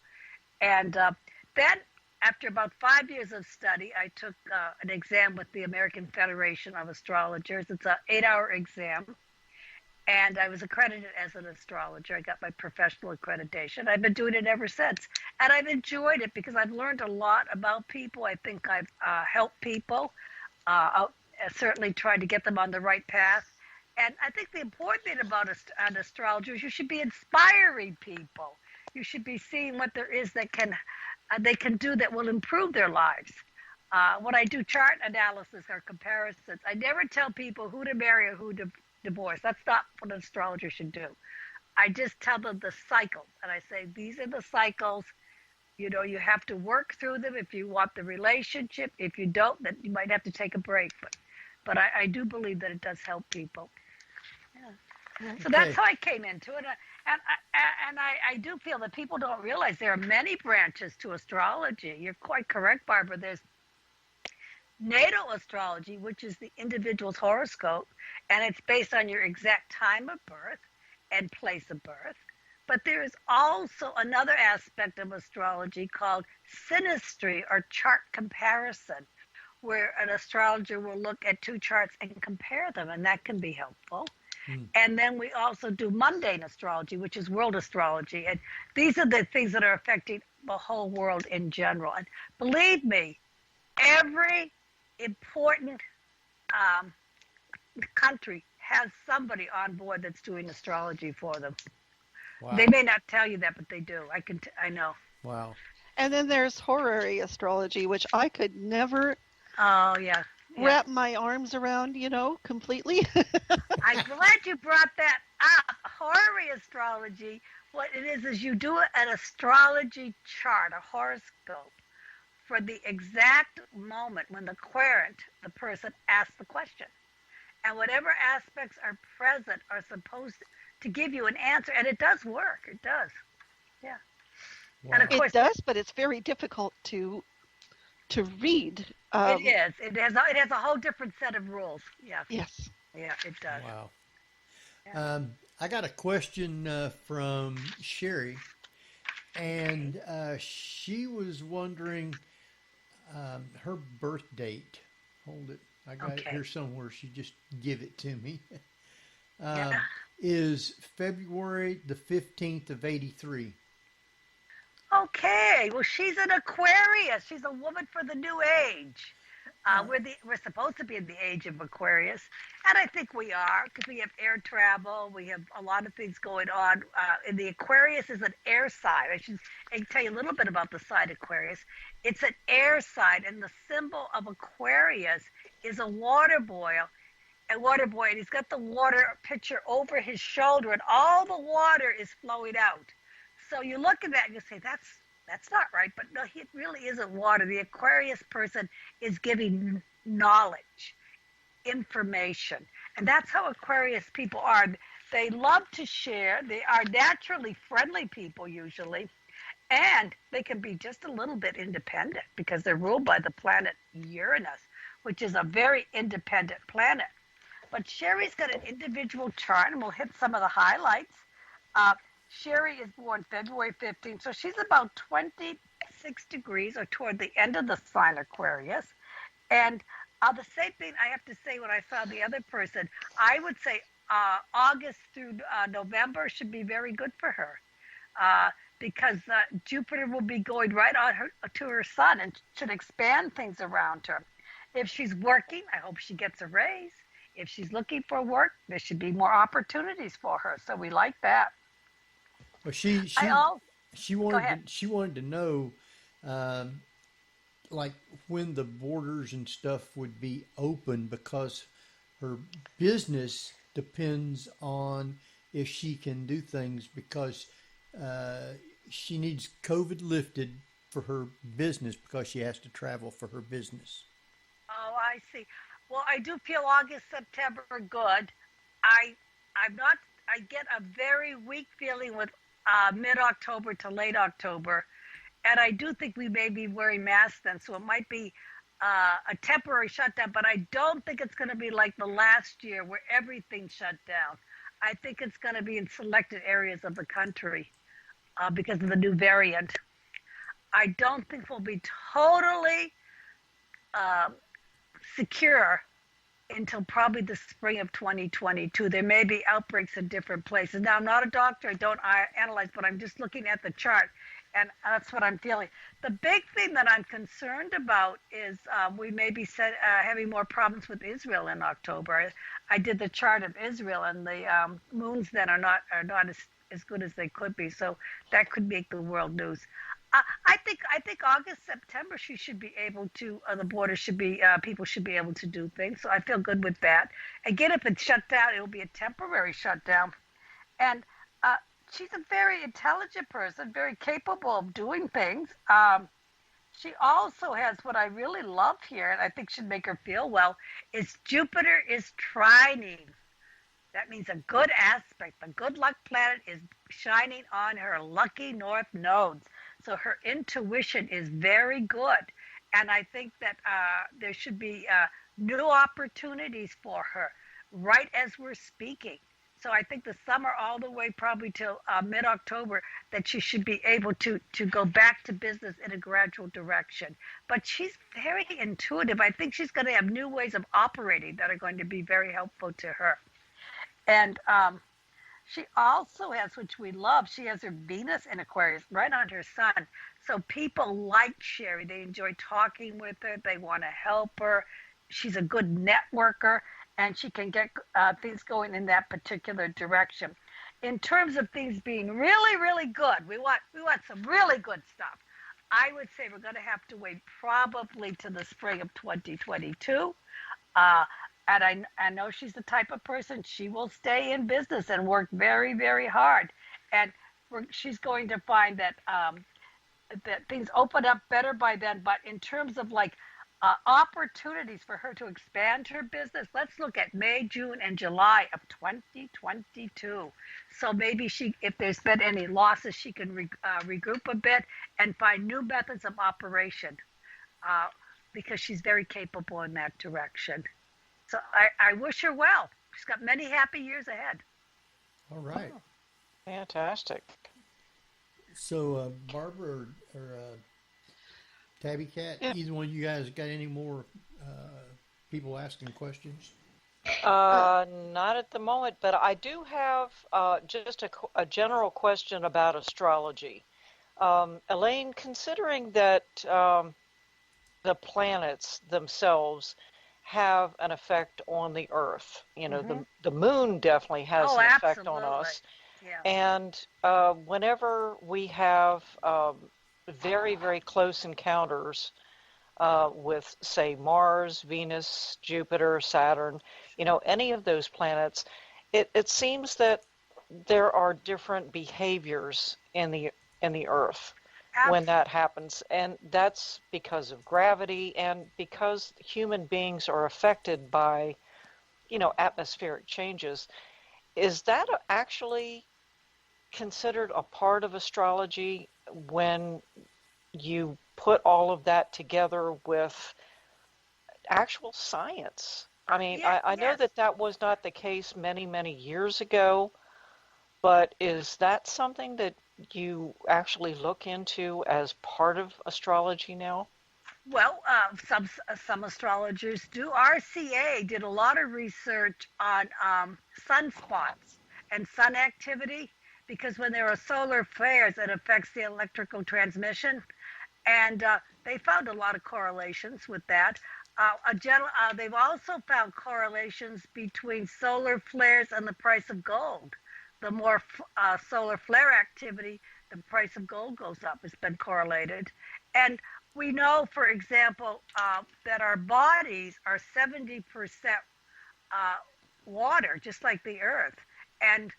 And then after about 5 years of study, I took an exam with the American Federation of Astrologers. It's an 8-hour exam. And I was accredited as an astrologer. I got my professional accreditation. I've been doing it ever since. And I've enjoyed it because I've learned a lot about people. I think I've helped people, certainly tried to get them on the right path. And I think the important thing about an astrologer is you should be inspiring people. You should be seeing what there is that they can do that will improve their lives. When I do chart analysis or comparisons, I never tell people who to marry or who to divorce. That's not what an astrologer should do. I just tell them the cycles, and I say, these are the cycles. You have to work through them if you want the relationship. If you don't, then you might have to take a break. But I do believe that it does help people. Yeah. So that's how I came into it. And I do feel that people don't realize there are many branches to astrology. You're quite correct, Barbara. There's natal astrology, which is the individual's horoscope, and it's based on your exact time of birth and place of birth. But there is also another aspect of astrology called synastry, or chart comparison, where an astrologer will look at two charts and compare them, and that can be helpful. And then we also do mundane astrology, which is world astrology. And these are the things that are affecting the whole world in general. And believe me, every important country has somebody on board that's doing astrology for them. Wow. They may not tell you that, but they do. I know. Wow. And then there's horary astrology, which I could never wrap my arms around, completely. I'm glad you brought that up. Horary astrology, what it is you do an astrology chart, a horoscope, for the exact moment when the querent, the person, asks the question. And whatever aspects are present are supposed to give you an answer. And it does work. It does. Yeah. Wow. And of course, it does, but it's very difficult to read. It is. It has a whole different set of rules. Yeah. Yes. Yeah, it does. Wow. Yeah. I got a question from Sherry, and she was wondering her birth date. Hold it. I got it here somewhere. She just give it to me. Is February the 15th of 83. Okay. Well, she's an Aquarius. She's a woman for the new age. We're supposed to be in the age of Aquarius, and I think we are, because we have air travel, we have a lot of things going on. And the Aquarius is an air sign. I can tell you a little bit about the sign Aquarius. It's an air sign, and the symbol of Aquarius is a water boy, and he's got the water pitcher over his shoulder, and all the water is flowing out. So you look at that and you say, that's not right, but no, it really isn't water. The Aquarius person is giving knowledge, information, and that's how Aquarius people are. They love to share. They are naturally friendly people usually, and they can be just a little bit independent because they're ruled by the planet Uranus, which is a very independent planet. But Sherry's got an individual chart, and we'll hit some of the highlights. Sherry is born February 15th, so she's about 26 degrees, or toward the end of the sign Aquarius. And the same thing I have to say when I saw the other person, I would say August through November should be very good for her, because Jupiter will be going right on to her sun and should expand things around her. If she's working, I hope she gets a raise. If she's looking for work, there should be more opportunities for her. So we like that. Well, she wanted to know, like, when the borders and stuff would be open, because her business depends on if she can do things, because she needs COVID lifted for her business, because she has to travel for her business. Oh, I see. Well, I do feel August, September good. I get a very weak feeling with mid-October to late October, and I do think we may be wearing masks then, so it might be a temporary shutdown, but I don't think it's going to be like the last year where everything shut down. I think it's going to be in selected areas of the country because of the new variant. I don't think we'll be totally secure until probably the spring of 2022. There may be outbreaks in different places. Now, I'm not a doctor. I don't analyze, but I'm just looking at the chart, and that's what I'm feeling. The big thing that I'm concerned about is we may be having more problems with Israel in October. I did the chart of Israel, and the moons then are not as good as they could be, so that could make the world news. I think August, September, she should be able to. The border should be. People should be able to do things. So I feel good with that. Again, if it's shut down, it will be a temporary shutdown. And she's a very intelligent person, very capable of doing things. She also has what I really love here, and I think should make her feel well, is Jupiter is trining. That means a good aspect. The good luck planet is shining on her lucky north nodes. So her intuition is very good. And I think that there should be new opportunities for her right as we're speaking. So I think the summer all the way probably till mid-October that she should be able to go back to business in a gradual direction. But she's very intuitive. I think she's going to have new ways of operating that are going to be very helpful to her. And she also has, which we love, she has her Venus in Aquarius right on her sun. So people like Sherry. They enjoy talking with her. They want to help her. She's a good networker, and she can get things going in that particular direction. In terms of things being really, really good, we want some really good stuff. I would say we're going to have to wait probably to the spring of 2022. And I know she's the type of person, she will stay in business and work very, very hard. And she's going to find that that things open up better by then. But in terms of like opportunities for her to expand her business, let's look at May, June, and July of 2022. So maybe if there's been any losses, she can regroup a bit and find new methods of operation because she's very capable in that direction. So I wish her well. She's got many happy years ahead. All right. Oh, fantastic. So Barbara or Tabby Cat, either one of you guys got any more people asking questions? Not at the moment, but I do have just a general question about astrology. Elaine, considering that the planets themselves have an effect on the Earth, the moon definitely has an effect on us. Yeah. And whenever we have very, very close encounters with, say, Mars, Venus, Jupiter, Saturn, any of those planets, it seems that there are different behaviors in the Earth when that happens. And that's because of gravity and because human beings are affected by, atmospheric changes. Is that actually considered a part of astrology when you put all of that together with actual science? I mean, I know that was not the case many, many years ago, but is that something that you actually look into as part of astrology now? Well, some astrologers do. RCA did a lot of research on sunspots and sun activity because when there are solar flares, it affects the electrical transmission. And they found a lot of correlations with that. They've also found correlations between solar flares and the price of gold. The more solar flare activity, the price of gold goes up. It's been correlated. And we know, for example, that our bodies are 70% water, just like the Earth. And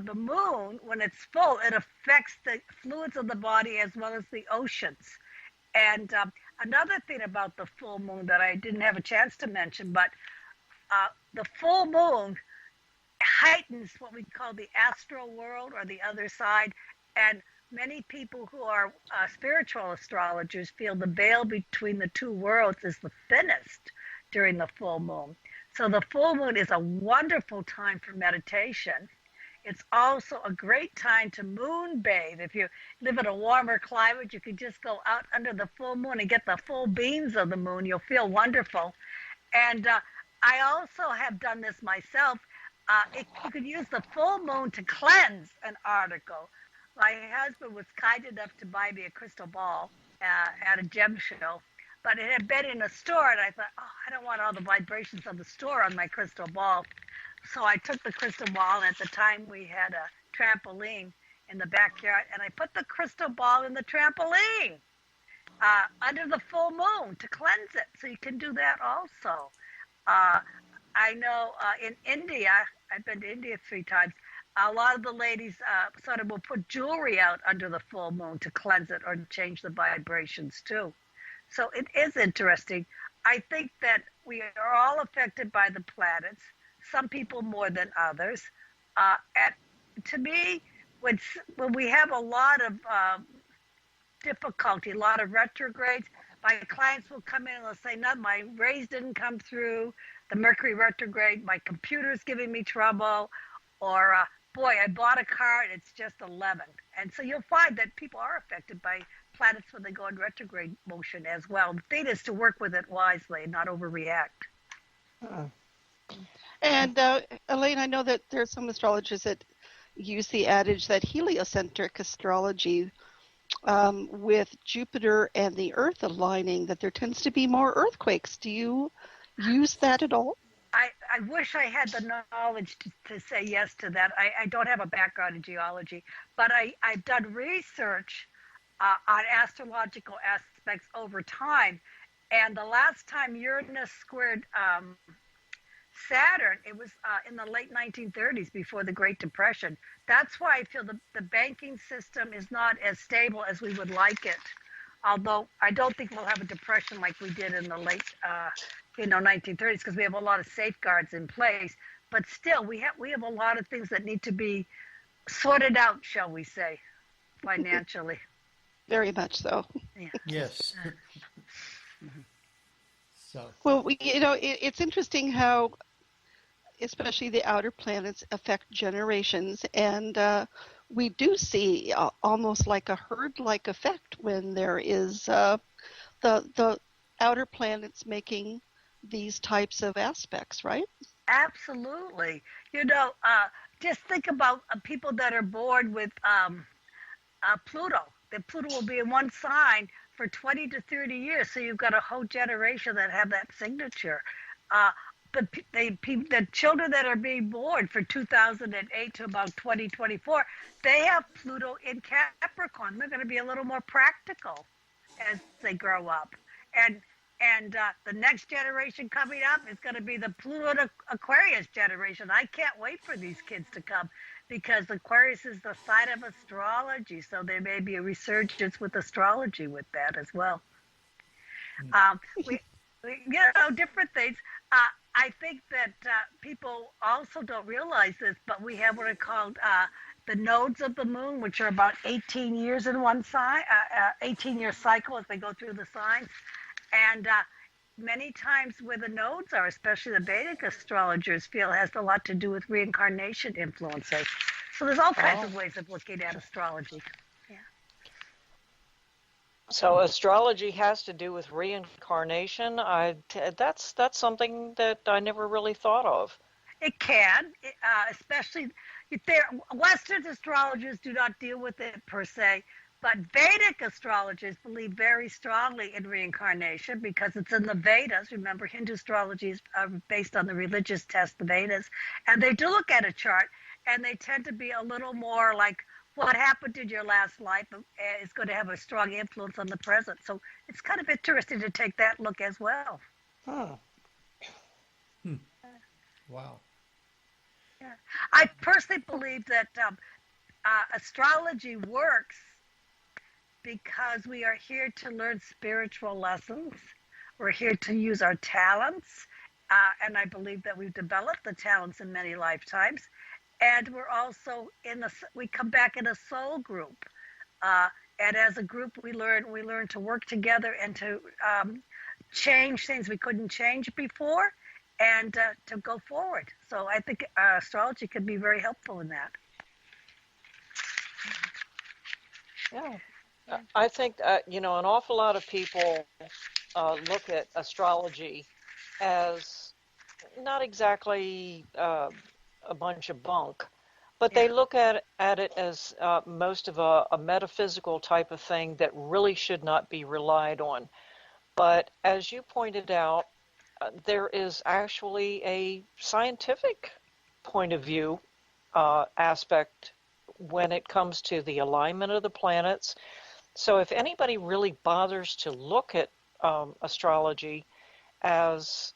the moon, when it's full, it affects the fluids of the body as well as the oceans. And another thing about the full moon that I didn't have a chance to mention, but the full moon heightens what we call the astral world or the other side. And many people who are spiritual astrologers feel the veil between the two worlds is the thinnest during the full moon. So the full moon is a wonderful time for meditation. It's also a great time to moon bathe. If you live in a warmer climate, you can just go out under the full moon and get the full beams of the moon. You'll feel wonderful. And I also have done this myself. You could use the full moon to cleanse an article. My husband was kind enough to buy me a crystal ball at a gem show, but it had been in a store, and I thought, I don't want all the vibrations of the store on my crystal ball. So I took the crystal ball, and at the time we had a trampoline in the backyard, and I put the crystal ball in the trampoline under the full moon to cleanse it. So you can do that also. I know in India, I've been to India 3 times, a lot of the ladies sort of will put jewelry out under the full moon to cleanse it or change the vibrations too. So it is interesting. I think that we are all affected by the planets, some people more than others. And to me, when we have a lot of difficulty, a lot of retrogrades, my clients will come in and they'll say, no, my rays didn't come through, the Mercury retrograde, my computer's giving me trouble, or boy, I bought a car and it's just 11. And so you'll find that people are affected by planets when they go in retrograde motion as well. The thing is to work with it wisely and not overreact. And Elaine, I know that there are some astrologers that use the adage that heliocentric astrology with Jupiter and the Earth aligning, that there tends to be more earthquakes. Do you use that at all? I wish I had the knowledge to say yes to that. I don't have a background in geology, but I've done research on astrological aspects over time. And the last time Uranus squared Saturn, it was in the late 1930s, before the Great Depression. That's why I feel the banking system is not as stable as we would like it. Although I don't think we'll have a depression like we did in the late 1930s, because we have a lot of safeguards in place. But still, we have a lot of things that need to be sorted out, shall we say, financially. Very much so. Yeah. Yes. So. Well, it's interesting how, especially the outer planets, affect generations, and we do see almost like a herd-like effect when there is the outer planets making these types of aspects, right? Absolutely. Just think about people that are born with Pluto. That Pluto will be in one sign for 20 to 30 years, so you've got a whole generation that have that signature. The children that are being born for 2008 to about 2024, they have Pluto in Capricorn. They're going to be a little more practical as they grow up. And the next generation coming up is going to be the Pluto to Aquarius generation. I can't wait for these kids to come, because Aquarius is the sign of astrology, so there may be a resurgence with astrology with that as well. Different things. I think that people also don't realize this, but we have what are called the nodes of the moon, which are about 18 years in one sign, 18-year cycle as they go through the signs. And many times where the nodes are, especially the Vedic astrologers feel, has a lot to do with reincarnation influences. So there's all kinds of ways of looking at astrology. Yeah. So astrology has to do with reincarnation. That's something that I never really thought of. It can, especially Western astrologers do not deal with it per se. But Vedic astrologers believe very strongly in reincarnation because it's in the Vedas. Remember, Hindu astrology is based on the religious text, the Vedas. And they do look at a chart, and they tend to be a little more like what happened in your last life is going to have a strong influence on the present. So it's kind of interesting to take that look as well. Huh. Wow. Yeah. I personally believe that astrology works because we are here to learn spiritual lessons. We're here to use our talents, and I believe that we've developed the talents in many lifetimes. And we're also we come back in a soul group, and as a group we learn to work together and to change things we couldn't change before, and to go forward. So I think astrology could be very helpful in that. Yeah. I think, an awful lot of people look at astrology as not exactly a bunch of bunk, but they look at it as most of a metaphysical type of thing that really should not be relied on. But as you pointed out, there is actually a scientific point of view aspect when it comes to the alignment of the planets. So if anybody really bothers to look at astrology as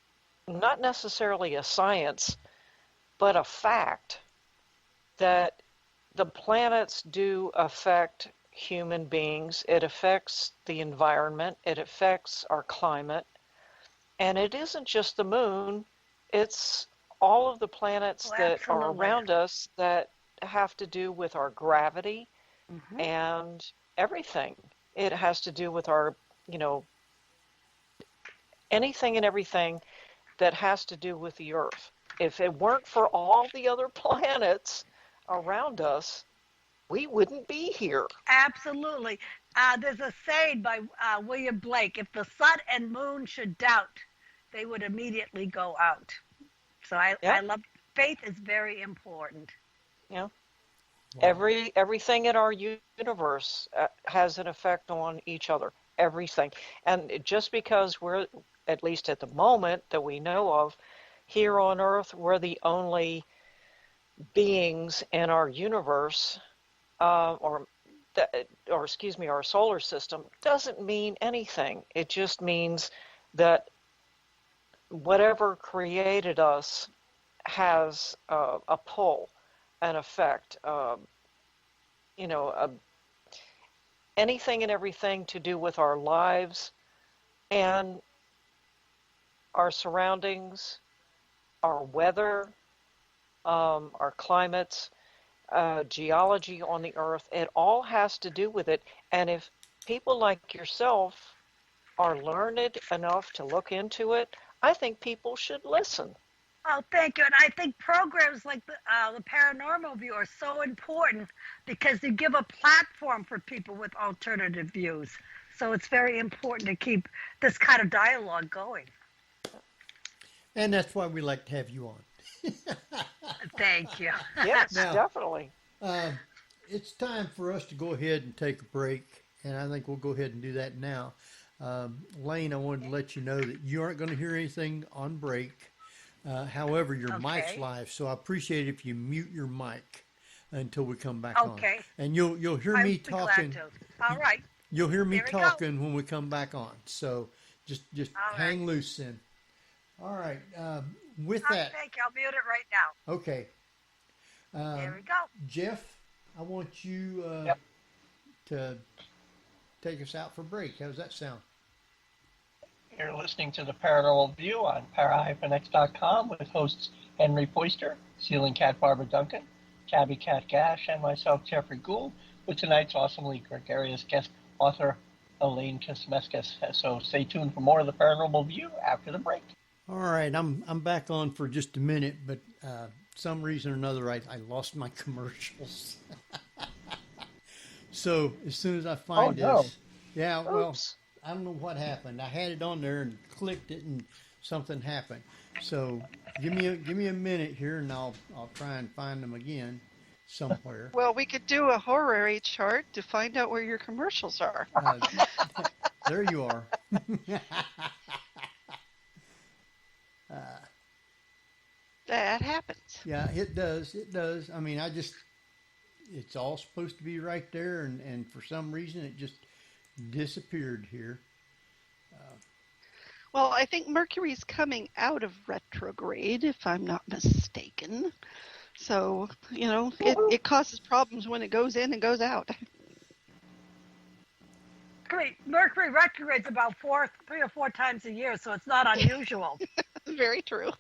not necessarily a science, but a fact, that the planets do affect human beings. It affects the environment. It affects our climate. And it isn't just the moon, it's all of the planets that are around us that have to do with our gravity and everything. It has to do with our, anything and everything that has to do with the Earth. If it weren't for all the other planets around us, we wouldn't be here. Absolutely. There's a saying by William Blake, if the sun and moon should doubt, they would immediately go out. So I love, faith is very important. Yeah. Wow. Everything in our universe has an effect on each other. Everything. And just because we're, at least at the moment that we know of, here on Earth, we're the only beings in our universe, our solar system, doesn't mean anything. It just means that whatever created us has a pull, an effect, anything and everything to do with our lives and our surroundings, our weather, our climates, geology on the Earth. It all has to do with it. And if people like yourself are learned enough to look into it, I think people should listen. Oh, thank you. And I think programs like the Paranormal View are so important because they give a platform for people with alternative views. So it's very important to keep this kind of dialogue going. And that's why we like to have you on. Thank you. Yes, Now, definitely. It's time for us to go ahead and take a break, and I think we'll go ahead and do that now. Elaine, I wanted to let you know that you aren't going to hear anything on break. However, your mic's live, so I appreciate it if you mute your mic until we come back on. Okay. And you'll hear me talking. All right. You'll hear me Here we talking when we come back on. So just All hang right. loose then. All right. With that, Thank you. I'll mute it right now. okay. There we go. Jeff, I want you to take us out for break. How's that sound? You're listening to the Paranormal View on para-x.com with hosts Henry Foister, Ceiling Cat Barbara Duncan, Tabby Cat Gash, and myself, Jeffrey Gould, with tonight's awesomely gregarious guest author, Elaine Kusmeskus. So stay tuned for more of the Paranormal View after the break. All right, I'm back on for just a minute, but some reason or another I lost my commercials. So as soon as I find this, well, I don't know what happened. I had it on there and clicked it, and something happened. So give me a minute here, and I'll try and find them again somewhere. Well, we could do a horary chart to find out where your commercials are. There you are. That happens. Yeah, it does. It does. I mean, it's all supposed to be right there, and for some reason it just disappeared here. Well, I think Mercury's coming out of retrograde, if I'm not mistaken. So, it causes problems when it goes in and goes out. Great. Mercury retrogrades about 3 or 4 times a year, so it's not unusual. Very true.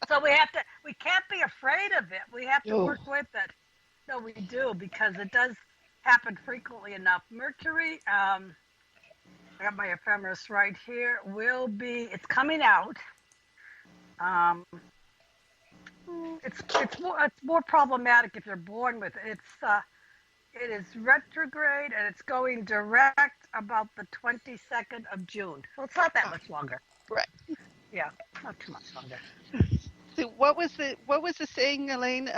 So we can't be afraid of it. We have to work with it. No, we do, because it does happen frequently enough. Mercury, I got my ephemeris right here, it's coming out. It's more problematic if you're born with it. It is retrograde, and it's going direct about the 22nd of June. So it's not that much longer. Right. Yeah, not too much longer. So what was the saying, Elaine?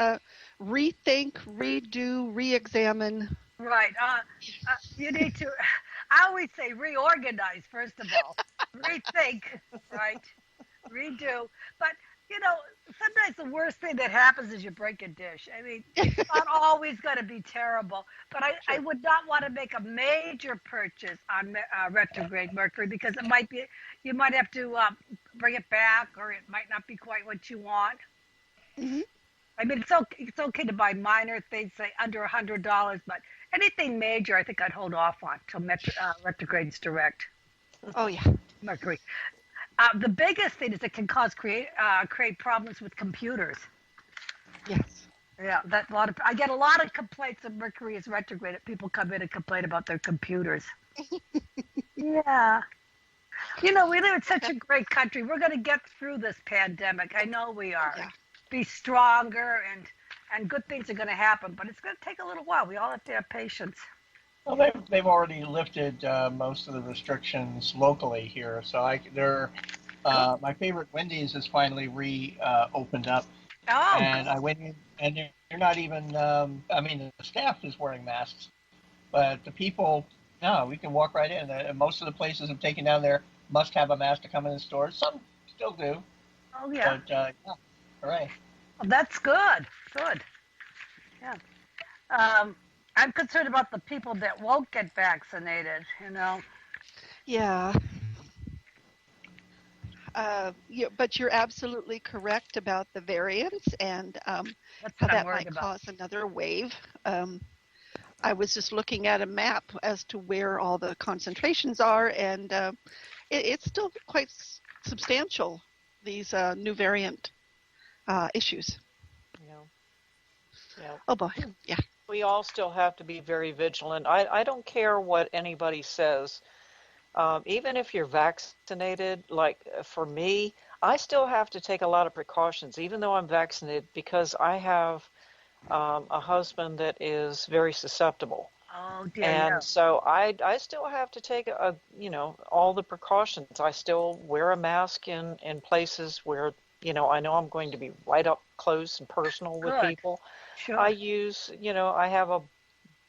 Rethink, redo, re-examine. Right. You need to. I always say reorganize first of all. Rethink, right? Redo. But sometimes the worst thing that happens is you break a dish. I mean, it's not always going to be terrible. But I would not want to make a major purchase on retrograde Mercury, because you might have to bring it back, or it might not be quite what you want. Mm-hmm. I mean, it's okay to buy minor things, say under $100, but anything major, I think I'd hold off on till retrograde's direct. Oh yeah. Mercury. The biggest thing is it can create problems with computers. Yes. Yeah, I get a lot of complaints of Mercury is retrograde. People come in and complain about their computers. Yeah. We live in such a great country. We're going to get through this pandemic. I know we are. Yeah. Be stronger, and good things are going to happen, but it's going to take a little while. We all have to have patience. Well, they've already lifted most of the restrictions locally here. So my favorite Wendy's has finally opened up. Oh, and I went in, and they're not even. The staff is wearing masks, but the people, no, we can walk right in. Most of the places have taken down their must have a mask to come in the stores. Some still do. Oh yeah. But yeah, hooray. Well, that's good. Good. Yeah. I'm concerned about the people that won't get vaccinated. Yeah. But you're absolutely correct about the variants and how that might cause another wave. I was just looking at a map as to where all the concentrations are, and it's still quite substantial, these new variant issues. Yeah. Oh boy, yeah. We all still have to be very vigilant. I don't care what anybody says. Even if you're vaccinated, like for me, I still have to take a lot of precautions, even though I'm vaccinated, because I have a husband that is very susceptible. Oh dear. And so I still have to take all the precautions. I still wear a mask in places where I know I'm going to be right up close and personal with people. Sure. I use I have a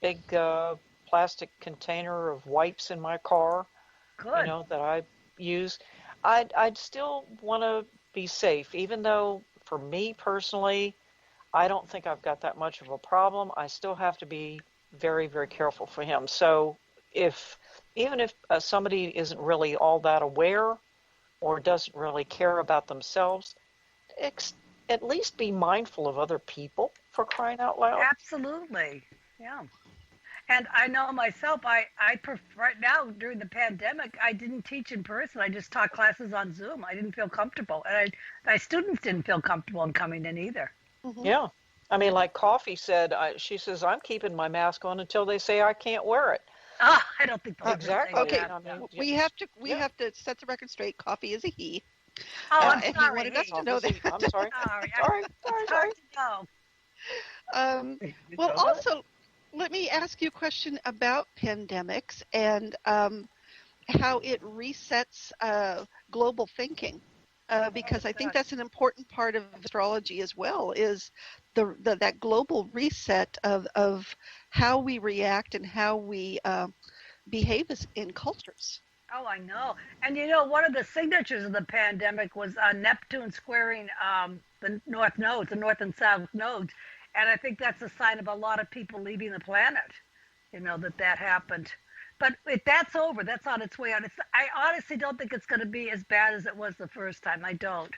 big plastic container of wipes in my car. Good. That I use. I'd still want to be safe, even though for me personally, I don't think I've got that much of a problem. I still have to be very, very careful for him. So even if somebody isn't really all that aware or doesn't really care about themselves, at least be mindful of other people, for crying out loud. Absolutely. Yeah. And I know myself, I right now during the pandemic, I didn't teach in person. I just taught classes on Zoom. I didn't feel comfortable. And my students didn't feel comfortable in coming in either. Mm-hmm. Yeah. I mean, like Coffee said, she says, I'm keeping my mask on until they say I can't wear it. I don't think exactly. Okay, I mean, we have to set the record straight. Coffee is a he. Oh, I'm and sorry. He wanted us to know that. I'm sorry. Sorry. It's hard to know. Well, also, let me ask you a question about pandemics and how it resets global thinking, because I think that's an important part of astrology as well, is that global reset of how we react and how we behave in cultures. Oh, I know. And one of the signatures of the pandemic was Neptune squaring the north nodes, the north and south nodes. And I think that's a sign of a lot of people leaving the planet, that happened. But if that's over, that's on its way out. I honestly don't think it's going to be as bad as it was the first time. I don't.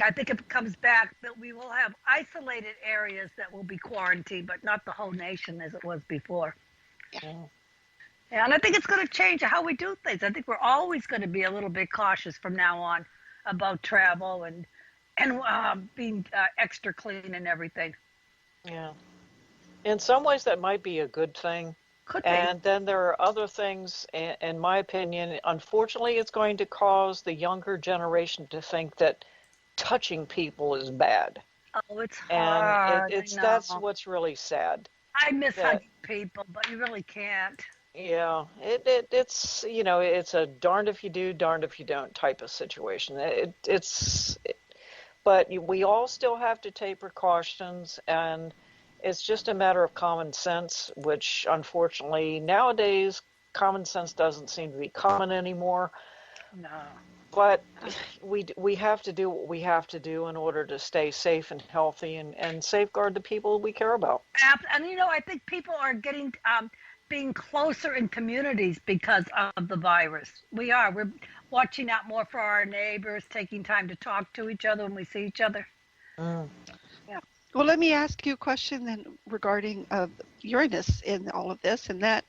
I think if it comes back, that we will have isolated areas that will be quarantined, but not the whole nation as it was before. Yeah. Yeah, and I think it's going to change how we do things. I think we're always going to be a little bit cautious from now on about travel and being extra clean and everything. Yeah. In some ways, that might be a good thing. Could be. And then there are other things, in my opinion, unfortunately, it's going to cause the younger generation to think that touching people is bad. Oh, it's hard. And that's what's really sad. I miss hugging people, but you really can't. Yeah, it's it's a darned if you do, darned if you don't type of situation. But we all still have to take precautions, and it's just a matter of common sense, which unfortunately nowadays common sense doesn't seem to be common anymore. No. But we have to do what we have to do in order to stay safe and healthy and safeguard the people we care about. And I think people are getting being closer in communities because of the virus. We're watching out more for our neighbors, taking time to talk to each other when we see each other. Well, let me ask you a question then regarding Uranus in all of this, and that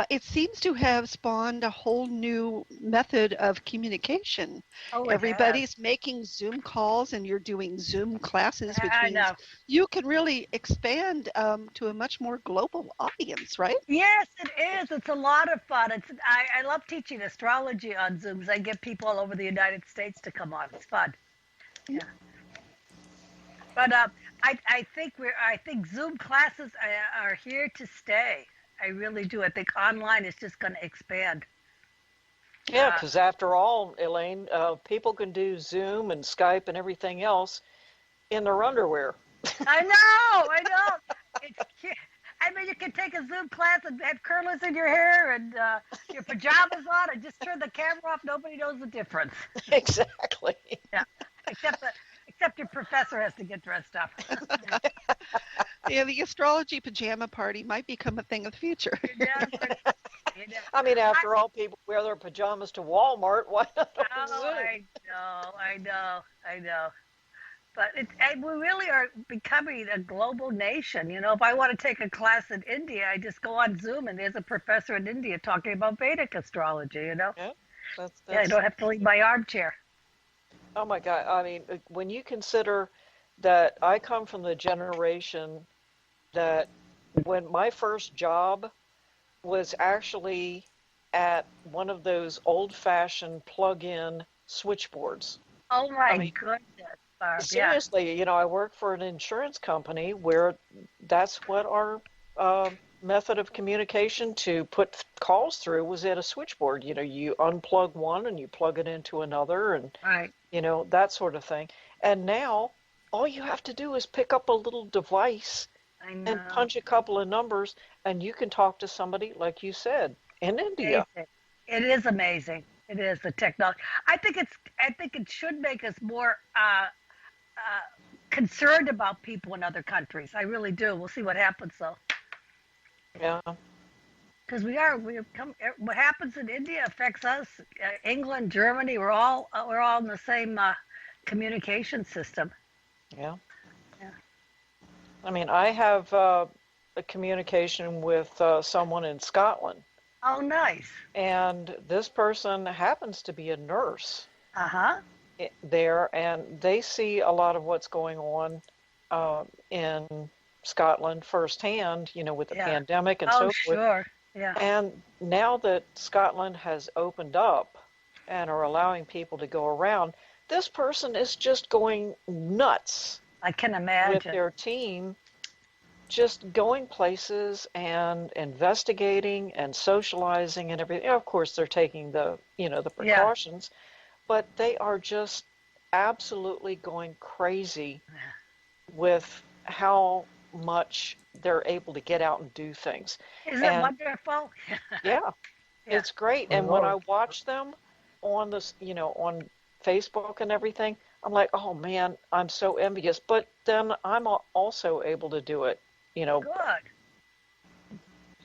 it seems to have spawned a whole new method of communication. Oh, it has. Everybody's making Zoom calls, and you're doing Zoom classes, which I means know. you can really expand to a much more global audience, right? Yes, it is. It's a lot of fun. I love teaching astrology on Zooms. I get people all over the United States to come on. It's fun. Yeah. But I think Zoom classes are here to stay. I really do. I think online is just going to expand. Yeah, because after all, Elaine, people can do Zoom and Skype and everything else in their underwear. I know. It's cute. I mean, you can take a Zoom class and have curlers in your hair and your pajamas on, and just turn the camera off. Nobody knows the difference. Exactly. Yeah, except your professor has to get dressed up. Yeah, the astrology pajama party might become a thing of the future. I mean, after all, people wear their pajamas to Walmart. Why not on Zoom? I know. But we really are becoming a global nation. You know, if I want to take a class in India, I just go on Zoom and there's a professor in India talking about Vedic astrology, you know? Yeah, Yeah, I don't have to leave my armchair. Oh my God. I mean, when you consider that I come from the generation that when my first job was actually at one of those old-fashioned plug-in switchboards. Oh my goodness, Barb. Seriously, you know, I worked for an insurance company where that's what our method of communication to put calls through was at a switchboard. You know, you unplug one and you plug it into another and, you know, that sort of thing. And now all you have to do is pick up a little device and punch a couple of numbers and you can talk to somebody, like you said, in India. It is amazing. It is the technology. I think it should make us more concerned about people in other countries. I really do. We'll see what happens though. Yeah. Because what happens in India affects us. England, Germany, we're all in the same communication system. Yeah. I mean, I have a communication with someone in Scotland. Oh, nice. And this person happens to be a nurse there, and they see a lot of what's going on in Scotland firsthand, you know, with the pandemic and so forth. Sure. Yeah. And now that Scotland has opened up and are allowing people to go around, this person is just going nuts. I can imagine. With their team, just going places and investigating and socializing and everything. Of course, they're taking the precautions, but they are just absolutely going crazy with how much they're able to get out and do things. Isn't it wonderful? Yeah, it's great. And when I watch them on this, you know, on Facebook and everything, I'm like, oh man, I'm so envious. But then I'm also able to do it, you know. Good.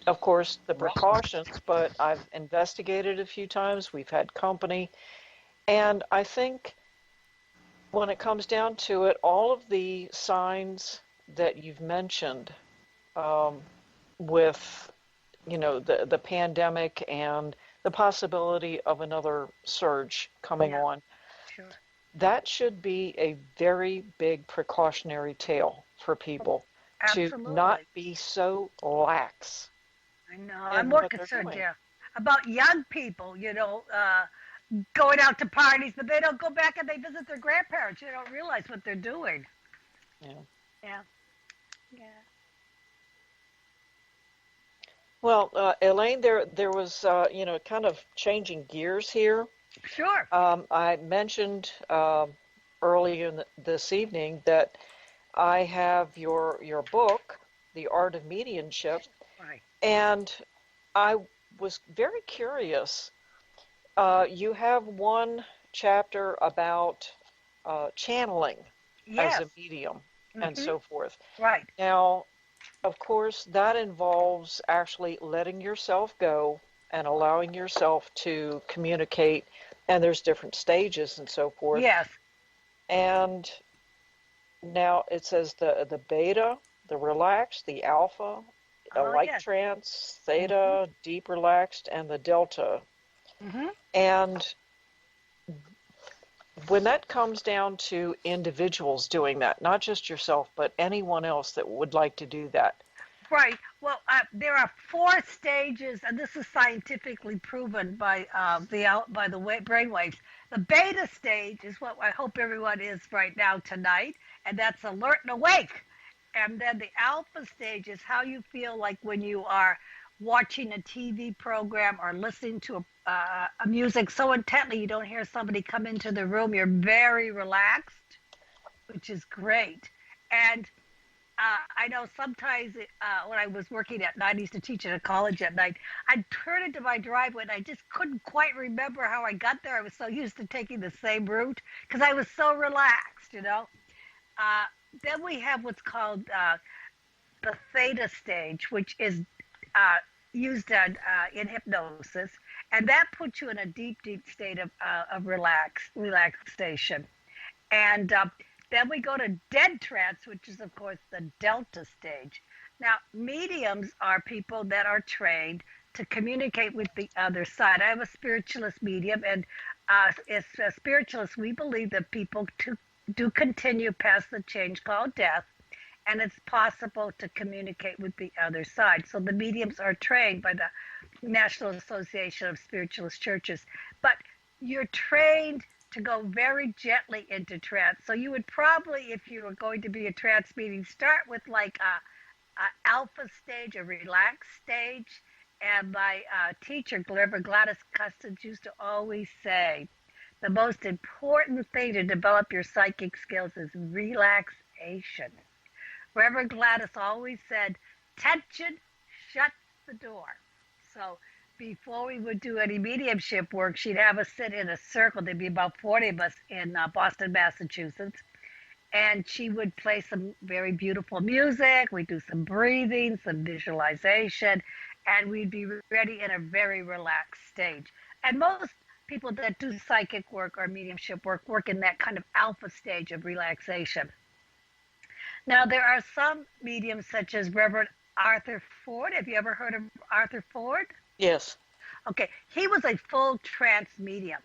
Of course, the precautions, but I've investigated a few times. We've had company. And I think when it comes down to it, all of the signs that you've mentioned with, you know, the pandemic and the possibility of another surge coming on, that should be a very big precautionary tale for people to not be so lax. I know. I'm more concerned, about young people, you know, going out to parties, but they don't go back and they visit their grandparents. They don't realize what they're doing. Yeah. Well, Elaine, there was, you know, kind of changing gears here. Sure. I mentioned earlier this evening that I have your book, The Art of Mediumship, and I was very curious. You have one chapter about channeling as a medium and so forth. Right. Now, of course, that involves actually letting yourself go and allowing yourself to communicate, and there's different stages and so forth. Yes. And now it says the beta, the relaxed, the alpha, a light yes. trance, theta, deep relaxed, and the delta. Mm-hmm. And when that comes down to individuals doing that, not just yourself, but anyone else that would like to do that. Right. Well, there are 4 stages, and this is scientifically proven by the brain waves. The beta stage is what I hope everyone is right now tonight, and that's alert and awake. And then the alpha stage is how you feel like when you are watching a TV program or listening to a music so intently you don't hear somebody come into the room. You're very relaxed, which is great. And I know sometimes when I was working at night, I used to teach at a college at night, I'd turn into my driveway and I just couldn't quite remember how I got there. I was so used to taking the same route because I was so relaxed, you know. Then we have what's called the theta stage, which is used in hypnosis, and that puts you in a deep, deep state of relaxation. And then we go to dead trance, which is, of course, the delta stage. Now, mediums are people that are trained to communicate with the other side. I have a spiritualist medium, and as a spiritualist, we believe that people do continue past the change called death, and it's possible to communicate with the other side. So the mediums are trained by the National Association of Spiritualist Churches. But you're trained to go very gently into trance. So you would probably, if you were going to be a trance medium, start with like a alpha stage, a relaxed stage. And my teacher, Gladys Custance, used to always say, the most important thing to develop your psychic skills is relaxation. Reverend Gladys always said, tension shuts the door. So before we would do any mediumship work, she'd have us sit in a circle. There'd be about 40 of us in Boston, Massachusetts. And she would play some very beautiful music. We'd do some breathing, some visualization, and we'd be ready in a very relaxed stage. And most people that do psychic work or mediumship work in that kind of alpha stage of relaxation. Now, there are some mediums such as Reverend Arthur Ford. Have you ever heard of Arthur Ford? Yes. Okay. He was a full trance medium.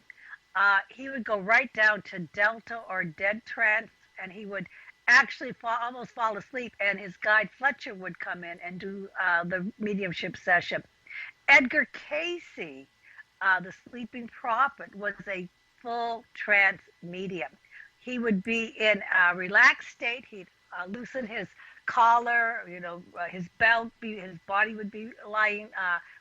He would go right down to delta or dead trance, and he would actually almost fall asleep, and his guide Fletcher would come in and do the mediumship session. Edgar Casey, the sleeping prophet, was a full trance medium. He would be in a relaxed state. He'd loosen his collar, his belt, his body would be lying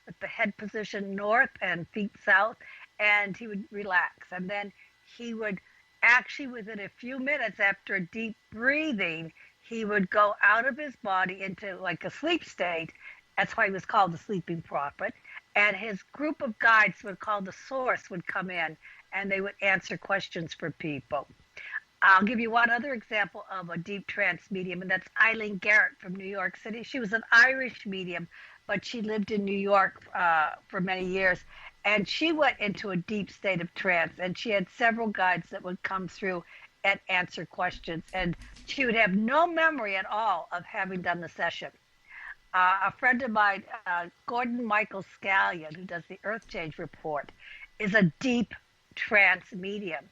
with the head position north and feet south, and he would relax. And then he would actually, within a few minutes after deep breathing, he would go out of his body into like a sleep state. That's why he was called the sleeping prophet. And his group of guides, called the source, would come in, and they would answer questions for people. I'll give you one other example of a deep trance medium, and that's Eileen Garrett from New York City. She was an Irish medium, but she lived in New York for many years, and she went into a deep state of trance, and she had several guides that would come through and answer questions, and she would have no memory at all of having done the session. A friend of mine, Gordon Michael Scallion, who does the Earth Change Report, is a deep trance medium.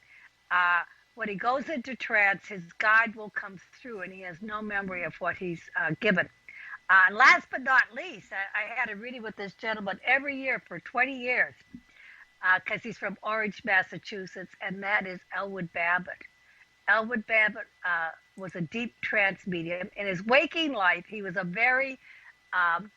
When he goes into trance, his guide will come through, and he has no memory of what he's given. And last but not least, I had a reading with this gentleman every year for 20 years because he's from Orange, Massachusetts, and that is Elwood Babbitt. Elwood Babbitt was a deep trance medium. In his waking life, he was a very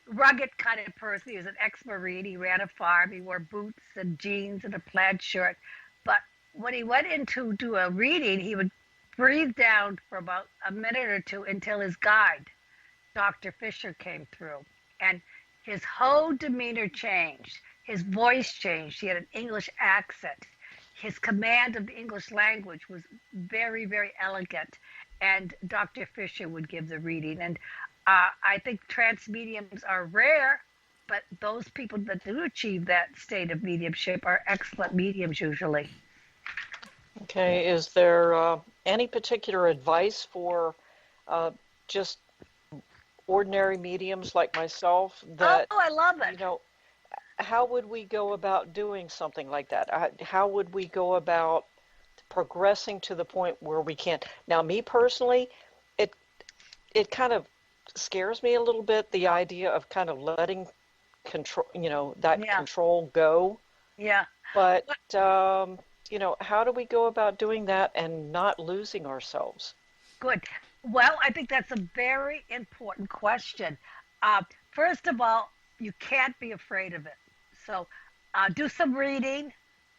rugged kind of person. He was an ex-Marine. He ran a farm. He wore boots and jeans and a plaid shirt. But when he went in to do a reading, he would breathe down for about a minute or two until his guide, Dr. Fisher, came through. And his whole demeanor changed. His voice changed. He had an English accent. His command of the English language was very, very elegant. And Dr. Fisher would give the reading. And I think trance mediums are rare, but those people that do achieve that state of mediumship are excellent mediums usually. Okay, is there any particular advice for just ordinary mediums like myself that, I love it. how would we go about doing something like that? How would we go about progressing to the point where we can? Now, me personally, it kind of scares me a little bit, the idea of kind of letting control, control go. Yeah. But, how do we go about doing that and not losing ourselves? Good. Well, I think that's a very important question. First of all, you can't be afraid of it. So do some reading.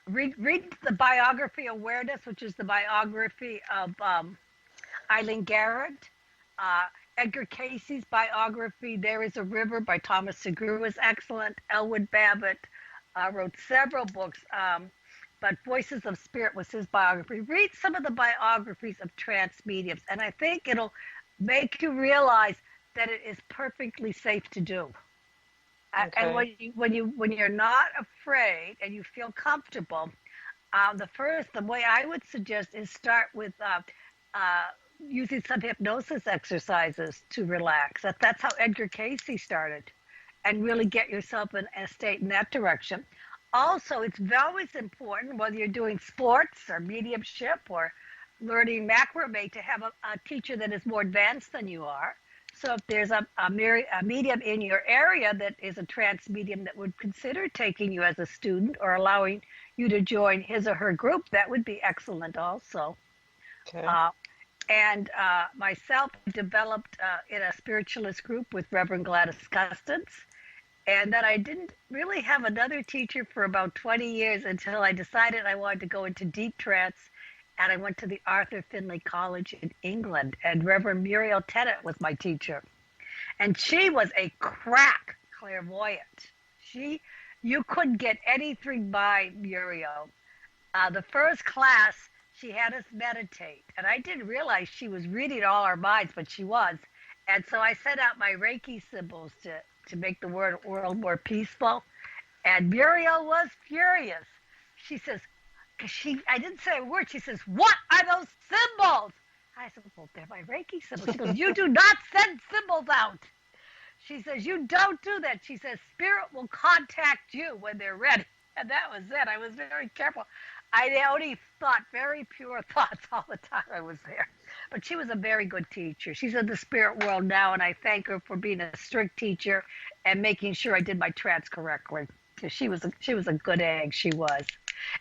Read the biography Awareness, which is the biography of Eileen Garrett. Edgar Casey's biography, There Is a River, by Thomas Segura, is excellent. Elwood Babbitt wrote several books, but Voices of Spirit was his biography. Read some of the biographies of trance mediums, and I think it'll make you realize that it is perfectly safe to do. Okay. And when you're not afraid and you feel comfortable, the way I would suggest is start with using some hypnosis exercises to relax. That's how Edgar Casey started, and really get yourself in a state in that direction. Also, it's always important, whether you're doing sports or mediumship or learning macrame, to have a teacher that is more advanced than you are. So if there's a medium in your area that is a trance medium that would consider taking you as a student or allowing you to join his or her group, that would be excellent also. Okay. And myself developed in a spiritualist group with Reverend Gladys Custance. And then I didn't really have another teacher for about 20 years until I decided I wanted to go into deep trance. And I went to the Arthur Findlay College in England, and Reverend Muriel Tennant was my teacher. And she was a crack clairvoyant. You couldn't get anything by Muriel. The first class, she had us meditate, and I didn't realize she was reading all our minds, but she was. And so I sent out my Reiki symbols to make the world more peaceful. And Muriel was furious. She says, I didn't say a word. She says, "What are those symbols?" I said, "Well, they're my Reiki symbols." She goes, "You do not send symbols out." She says, "You don't do that." She says, "Spirit will contact you when they're ready." And that was it. I was very careful. I only thought very pure thoughts all the time I was there. But she was a very good teacher. She's in the spirit world now, and I thank her for being a strict teacher and making sure I did my trance correctly. She was a good egg. She was.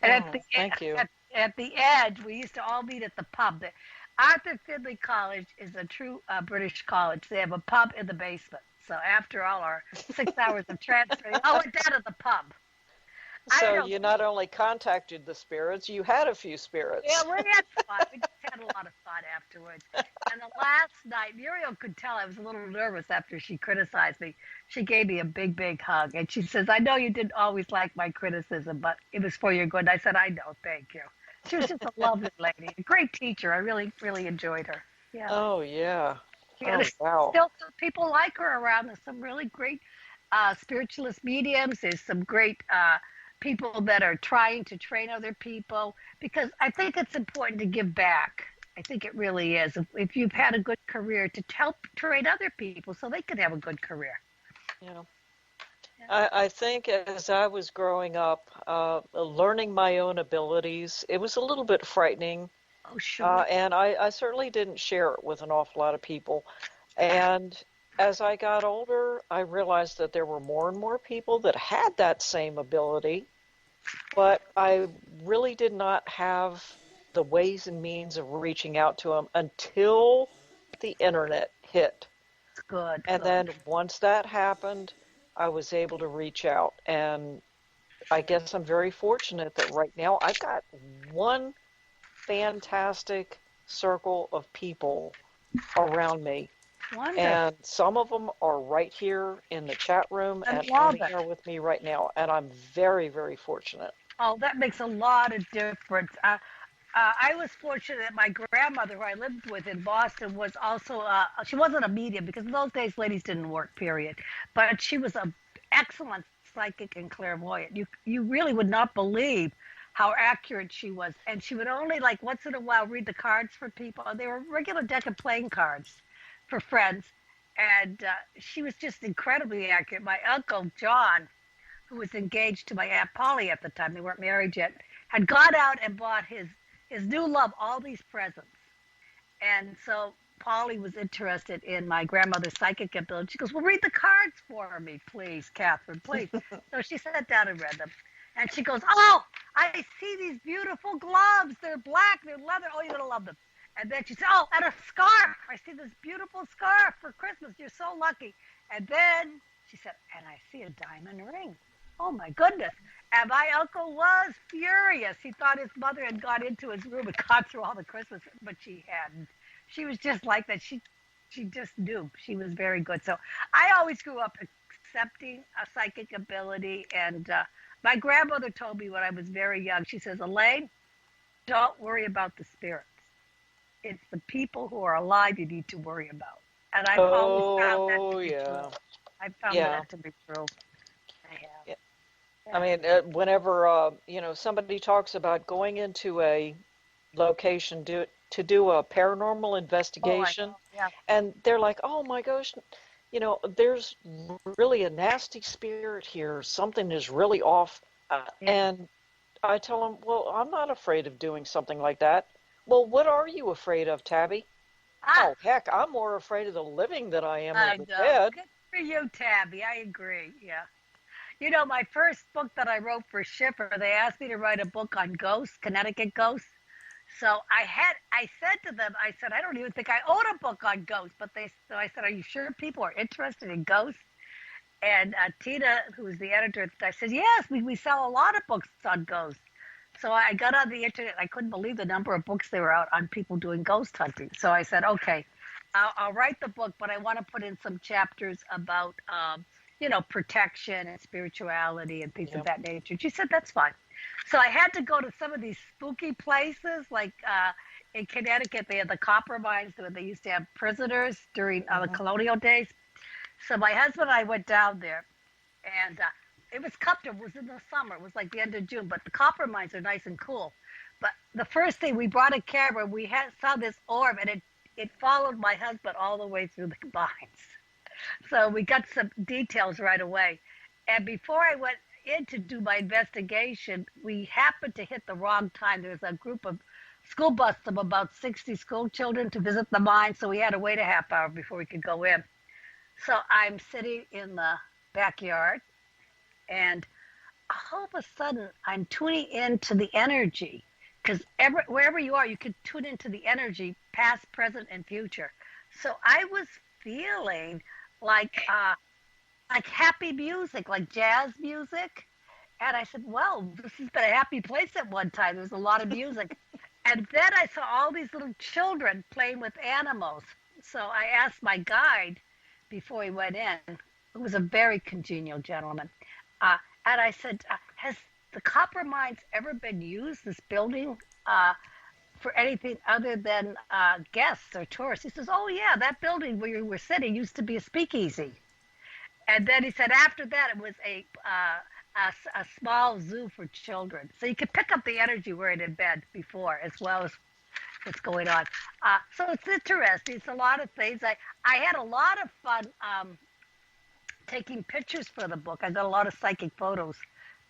And thank you. At the end, we used to all meet at the pub. The Arthur Findlay College is a true British college. They have a pub in the basement. So after all our 6 hours of transferring, I went down to the pub. So you not only contacted the spirits, you had a few spirits. Yeah, we had fun. We just had a lot of fun afterwards. And the last night, Muriel could tell I was a little nervous after she criticized me. She gave me a big, big hug. And she says, "I know you didn't always like my criticism, but it was for your good." And I said, "I know, thank you." She was just a lovely lady, a great teacher. I really, really enjoyed her. Yeah. Oh, yeah. Wow. Still some people like her around. There's some really great spiritualist mediums. There's some great people that are trying to train other people, because I think it's important to give back. I think it really is. If you've had a good career, to help train other people so they can have a good career. Yeah. I think as I was growing up, learning my own abilities, it was a little bit frightening. Oh, sure. And I certainly didn't share it with an awful lot of people. And as I got older, I realized that there were more and more people that had that same ability, but I really did not have the ways and means of reaching out to them until the internet hit. Good. And then once that happened, I was able to reach out. And I guess I'm very fortunate that right now I've got one fantastic circle of people around me. Wonderful. And some of them are right here in the chat room and on the air with me right now. And I'm very, very fortunate. Oh, that makes a lot of difference. I was fortunate that my grandmother, who I lived with in Boston, was also, she wasn't a medium, because in those days ladies didn't work, period. But she was an excellent psychic and clairvoyant. You really would not believe how accurate she was. And she would only, like, once in a while read the cards for people. They were regular deck of playing cards for friends. And she was just incredibly accurate. My uncle, John, who was engaged to my Aunt Polly at the time, they weren't married yet, had gone out and bought his new love all these presents. And so Polly was interested in my grandmother's psychic ability. She goes, well, read the cards for me, please, Catherine, please. So she sat down and read them. And she goes, oh, I see these beautiful gloves. They're black, they're leather. Oh, you're going to love them. And then she said, oh, and a scarf. I see this beautiful scarf for Christmas. You're so lucky. And then she said, and I see a diamond ring. Oh, my goodness. And my uncle was furious. He thought his mother had gone into his room and gone through all the Christmas, but she hadn't. She was just like that. She just knew. She was very good. So I always grew up accepting a psychic ability. And my grandmother told me when I was very young, she says, Elaine, don't worry about the spirits. It's the people who are alive you need to worry about. And I've always found that to be true. I've found that to be true. I have. Yeah. I mean, whenever, somebody talks about going into a location to do a paranormal investigation, and they're like, oh my gosh, there's really a nasty spirit here. Something is really off. And I tell them, well, I'm not afraid of doing something like that. Well, what are you afraid of, Tabby? Oh, heck, I'm more afraid of the living than I am of the dead. Good for you, Tabby. I agree. Yeah. My first book that I wrote for Schiffer, they asked me to write a book on ghosts, Connecticut ghosts. So I said to them, I don't even think I own a book on ghosts. But I said, are you sure people are interested in ghosts? And Tina, who was the editor, I said, yes, we sell a lot of books on ghosts. So I got on the internet. I couldn't believe the number of books they were out on people doing ghost hunting. So I said, okay, I'll write the book, but I want to put in some chapters about, protection and spirituality and things of that nature. She said, that's fine. So I had to go to some of these spooky places, like in Connecticut, they had the copper mines where they used to have prisoners during the colonial days. So my husband and I went down there, and it was comfortable. It was in the summer. It was like the end of June, but the copper mines are nice and cool. But the first thing, we brought a camera. We saw this orb, and it followed my husband all the way through the mines. So we got some details right away. And before I went in to do my investigation, we happened to hit the wrong time. There was a group of school bus of about 60 school children to visit the mine, so we had to wait a half hour before we could go in. So I'm sitting in the backyard, and all of a sudden I'm tuning into the energy, because wherever you are, you can tune into the energy, past, present, and future. So I was feeling like happy music, like jazz music. And I said, well, this has been a happy place at one time. There's a lot of music. And then I saw all these little children playing with animals. So I asked my guide before he went in, who was a very congenial gentleman, and I said, has the copper mines ever been used, this building, for anything other than guests or tourists? He says, oh, yeah, that building where you were sitting used to be a speakeasy. And then he said after that it was a small zoo for children. So you could pick up the energy where it had been before, as well as what's going on. So it's interesting. It's a lot of things. I had a lot of fun taking pictures for the book. I got a lot of psychic photos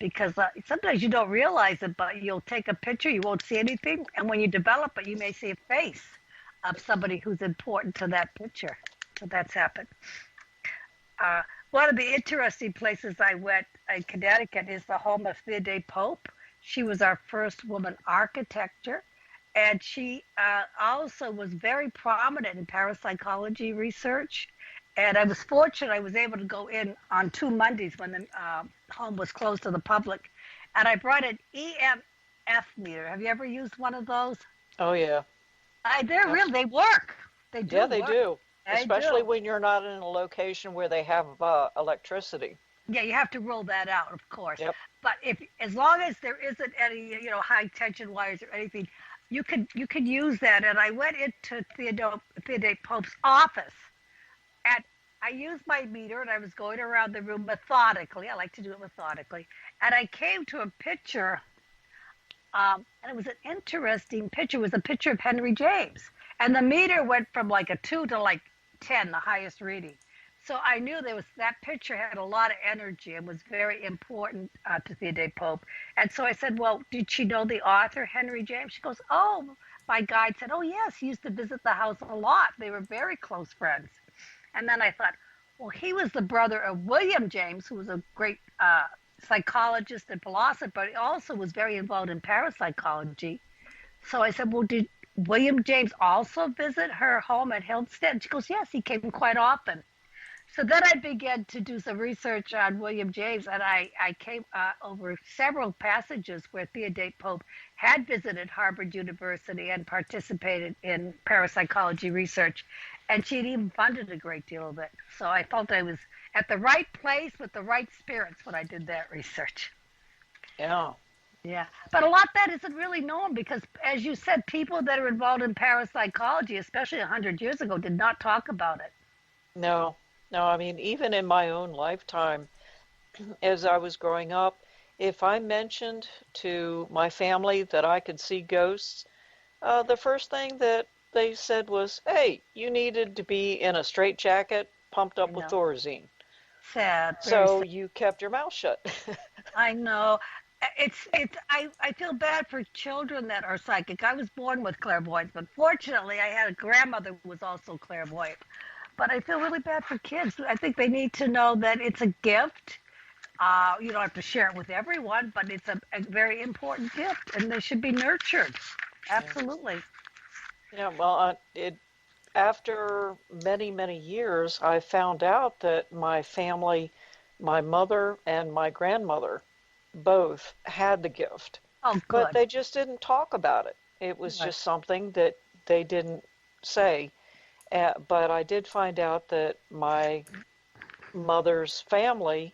because sometimes you don't realize it, but you'll take a picture, you won't see anything. And when you develop it, you may see a face of somebody who's important to that picture. So that's happened. One of the interesting places I went in Connecticut is the home of Theodore Pope. She was our first woman architecture, and she also was very prominent in parapsychology research. And I was fortunate I was able to go in on 2 Mondays when the home was closed to the public. And I brought an EMF meter. Have you ever used one of those? Oh, yeah. They're real. They work. They do. Yeah, they do. Especially do. when you're not in a location where they have electricity. Yeah, you have to rule that out, of course. Yep. But as long as there isn't any, high tension wires or anything, you could use that. And I went into Theodore Pope's office, and I used my meter, and I was going around the room methodically. I like to do it methodically. And I came to a picture And it was an interesting picture. It was a picture of Henry James. And the meter went from like a 2 to like 10, the highest reading. So I knew that picture had a lot of energy and was very important to Theodore Pope. And so I said, well, did she know the author, Henry James? She goes, oh, my guide said, oh, yes, he used to visit the house a lot. They were very close friends. And then I thought, well, he was the brother of William James, who was a great psychologist and philosopher, but he also was very involved in parapsychology. So I said, well, did William James also visit her home at Hillstead? And she goes, yes, he came quite often. So then I began to do some research on William James, and I came over several passages where Theodore Pope had visited Harvard University and participated in parapsychology research, and she'd even funded a great deal of it. So I felt I was at the right place with the right spirits when I did that research. Yeah. Yeah, but a lot of that isn't really known because, as you said, people that are involved in parapsychology, especially 100 years ago, did not talk about it. No, I mean, even in my own lifetime, as I was growing up, if I mentioned to my family that I could see ghosts, the first thing that they said was, hey, you needed to be in a straitjacket pumped up with Thorazine. Sad. So sad. you kept your mouth shut. I know. I feel bad for children that are psychic. I was born with clairvoyance, but fortunately I had a grandmother who was also clairvoyant. But I feel really bad for kids. I think they need to know that it's a gift. You don't have to share it with everyone, but it's a very important gift, and they should be nurtured. Absolutely. Yeah, well, after many, many years, I found out that my family, my mother and my grandmother, both had the gift. Oh, good. But they just didn't talk about it. It was just something that they didn't say. But I did find out that my mother's family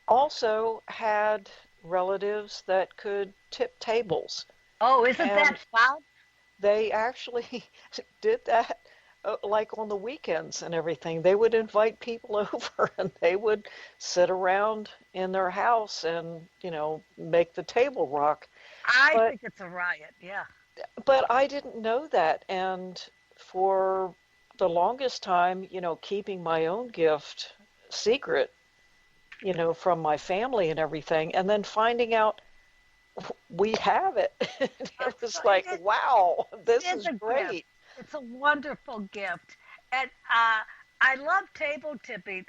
also had relatives that could tip tables. Oh, isn't that fun? They actually did that like on the weekends and everything. They would invite people over and they would sit around in their house and, make the table rock. I think it's a riot, yeah. But I didn't know that. And for the longest time, keeping my own gift secret, from my family and everything, and then finding out we have it. It was like, wow, this is great. Gift. It's a wonderful gift. And I love table tipping.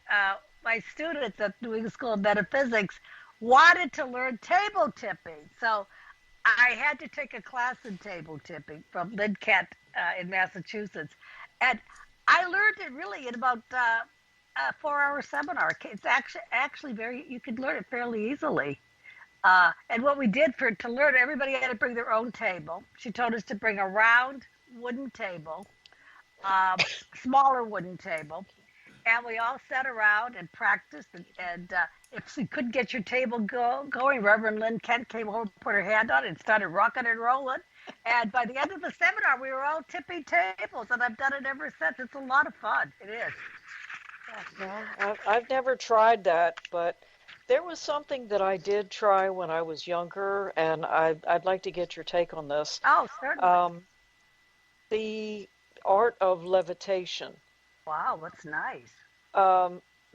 My students at the England School of Metaphysics wanted to learn table tipping. So I had to take a class in table tipping from Lynn Kent in Massachusetts. And I learned it really in about a 4-hour seminar. It's actually you could learn it fairly easily. And what we did to learn, everybody had to bring their own table. She told us to bring a round wooden table, smaller wooden table. And we all sat around and practiced. And if you couldn't get your table going, Reverend Lynn Kent came over, put her hand on it, and started rocking and rolling. And by the end of the seminar, we were all tipping tables, and I've done it ever since. It's a lot of fun. It is. No, I've never tried that, but there was something that I did try when I was younger, and I'd like to get your take on this. Oh, certainly. The art of levitation. Wow, that's nice.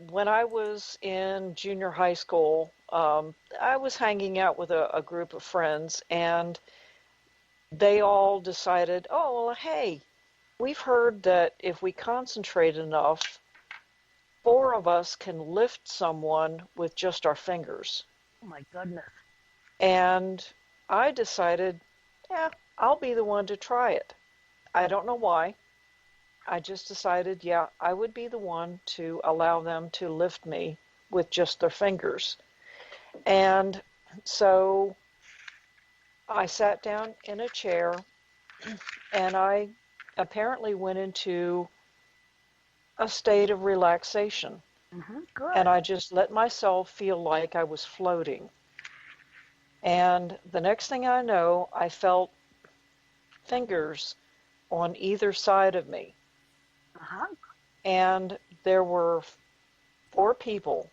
When I was in junior high school, I was hanging out with a group of friends, and they all decided, oh, well, hey, we've heard that if we concentrate enough, 4 of us can lift someone with just our fingers. Oh, my goodness. And I decided, yeah, I'll be the one to try it. I don't know why. I just decided, yeah, I would be the one to allow them to lift me with just their fingers. And so I sat down in a chair, and I apparently went into a state of relaxation. Good. And I just let myself feel like I was floating. And the next thing I know, I felt fingers on either side of me. And there were 4 people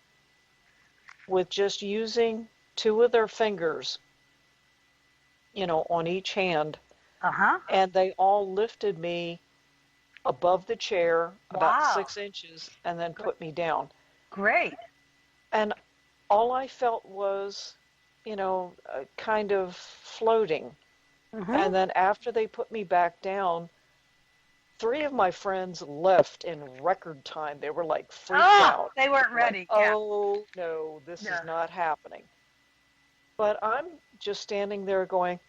with just using 2 of their fingers, on each hand, Uh-huh. and they all lifted me above the chair about Wow. 6 inches and then put me down. Great. And all I felt was, kind of floating. Mm-hmm. And then after they put me back down, 3 of my friends left in record time. They were like freaked out. They weren't ready. Like, oh, no, this is not happening. But I'm just standing there going,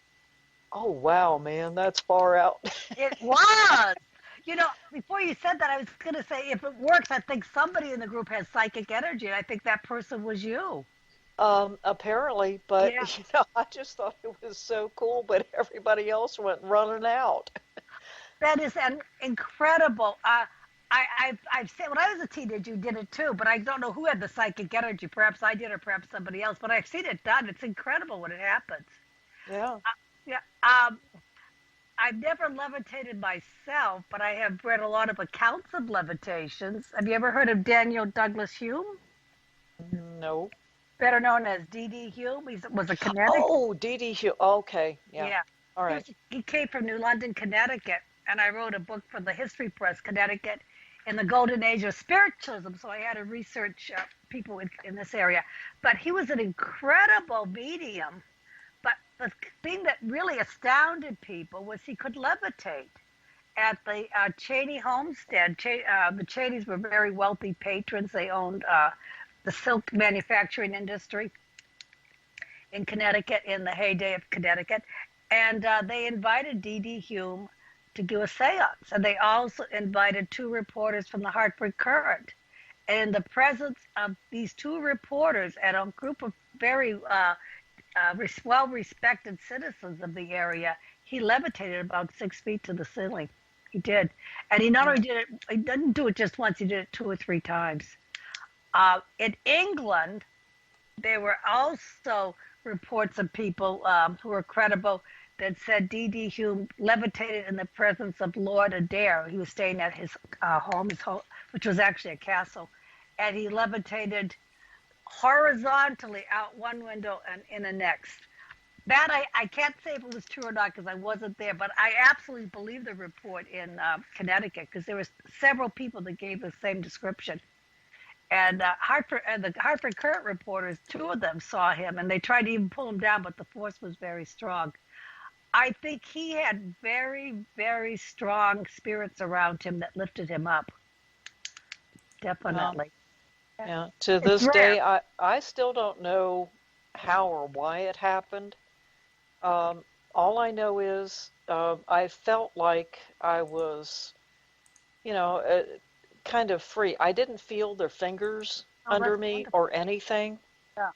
oh, wow, man, that's far out. It was. Before you said that, I was going to say, if it works, I think somebody in the group has psychic energy, and I think that person was you. Apparently, but, Yeah. I just thought it was so cool, but everybody else went running out. That is incredible. I've seen, when I was a teenager, you did it too, but I don't know who had the psychic energy. Perhaps I did or perhaps somebody else, but I've seen it done. It's incredible when it happens. Yeah. I've never levitated myself, but I have read a lot of accounts of levitations. Have you ever heard of Daniel Douglas Hume? No. Better known as D.D. Hume. He was a Connecticut. Oh, D.D. Hume. Okay. Yeah. All right. He came from New London, Connecticut, and I wrote a book for the History Press, Connecticut, in the golden age of spiritualism. So I had to research people in this area. But he was an incredible medium. But the thing that really astounded people was he could levitate. At the Cheney homestead, the Cheneys were very wealthy patrons. They owned the silk manufacturing industry in Connecticut in the heyday of Connecticut. And they invited D.D. Hume to do a seance. And they also invited 2 reporters from the Hartford Courant. And in the presence of these 2 reporters and a group of very well-respected citizens of the area, he levitated about 6 feet to the ceiling. He did. And he not only did it, he didn't do it just once, he did it 2 or 3 times. In England, there were also reports of people who were credible that said D.D. Hume levitated in the presence of Lord Adair. He was staying at his home, which was actually a castle, and he levitated horizontally out one window and in the next. That I can't say if it was true or not because I wasn't there, but I absolutely believe the report in Connecticut because there was several people that gave the same description. And the Hartford Courant reporters, 2 of them saw him, and they tried to even pull him down, but the force was very strong. I think he had very, very strong spirits around him that lifted him up. Definitely. Yeah. To this day, I still don't know how or why it happened. All I know is I felt like I was, kind of free. I didn't feel their fingers under me wonderful. or anything. Yeah.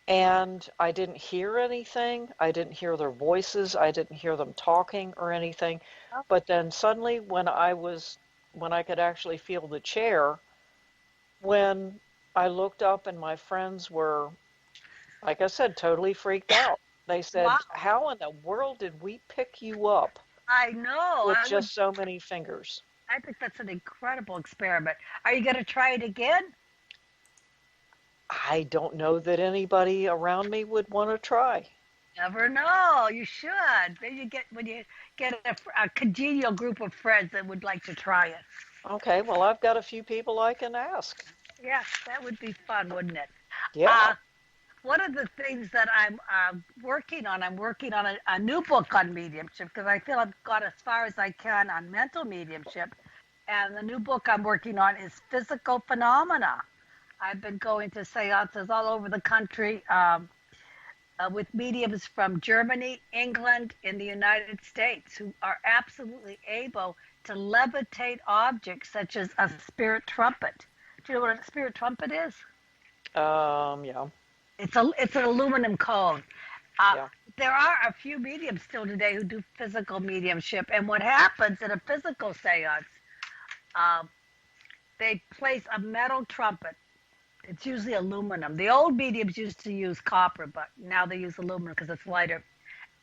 And I didn't hear anything. I didn't hear their voices. I didn't hear them talking or anything. Oh. But then suddenly when I could actually feel the chair, when I looked up and my friends were, like I said, totally freaked out. They said, Wow. How in the world did we pick you up I know. with just so many fingers? I think that's an incredible experiment. Are you going to try it again? I don't know that anybody around me would want to try. Never know. You should. Maybe when you get a congenial group of friends that would like to try it. Okay, well, I've got a few people I can ask. Yes, that would be fun, wouldn't it? Yeah. One of the things that I'm working on a new book on mediumship because I feel I've got as far as I can on mental mediumship. And the new book I'm working on is physical phenomena. I've been going to seances all over the country with mediums from Germany, England, and the United States who are absolutely able to levitate objects such as a spirit trumpet. Do you know what a spirit trumpet is? Yeah. It's an aluminum cone. Yeah. There are a few mediums still today who do physical mediumship, and what happens in a physical seance, they place a metal trumpet. It's usually aluminum. The old mediums used to use copper, but now they use aluminum because it's lighter.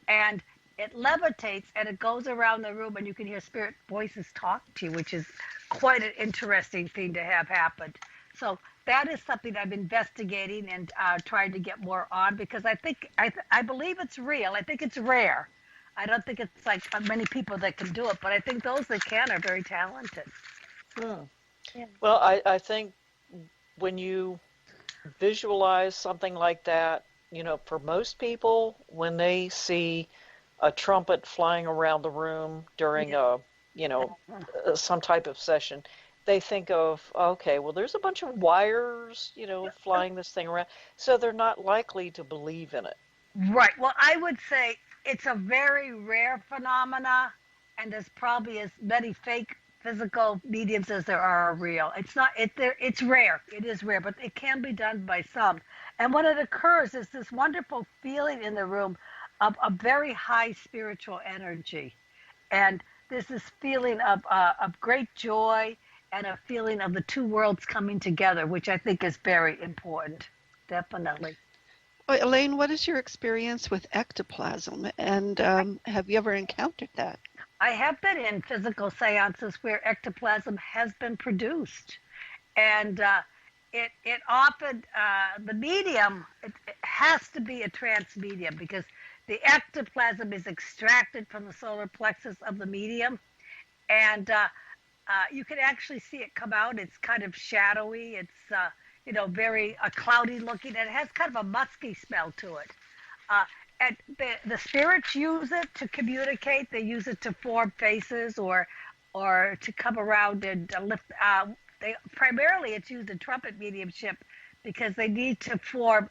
And it levitates, and it goes around the room, and you can hear spirit voices talk to you, which is quite an interesting thing to have happen. So that is something I'm investigating and trying to get more on, because I believe it's real. I think it's rare. I don't think it's like many people that can do it, but I think those that can are very talented. Hmm. Yeah. Well, I think when you visualize something like that, for most people, when they see a trumpet flying around the room during some type of session, they think of, okay, well, there's a bunch of wires, flying this thing around. So they're not likely to believe in it. Right. Well, I would say it's a very rare phenomena, and there's probably as many fake physical mediums as there are real. It's not. It's rare. It is rare, but it can be done by some. And when it occurs, is this wonderful feeling in the room of a very high spiritual energy, and there's this feeling of great joy and a feeling of the two worlds coming together, which I think is very important. Definitely. Oh, Elaine, what is your experience with ectoplasm, and have you ever encountered that? I have been in physical seances where ectoplasm has been produced, and it often the medium it has to be a trance medium, because the ectoplasm is extracted from the solar plexus of the medium, and you can actually see it come out. It's kind of shadowy. It's very cloudy looking, and it has kind of a musky smell to it. And the spirits use it to communicate. They use it to form faces or to come around and lift. Primarily, it's used in trumpet mediumship because they need to form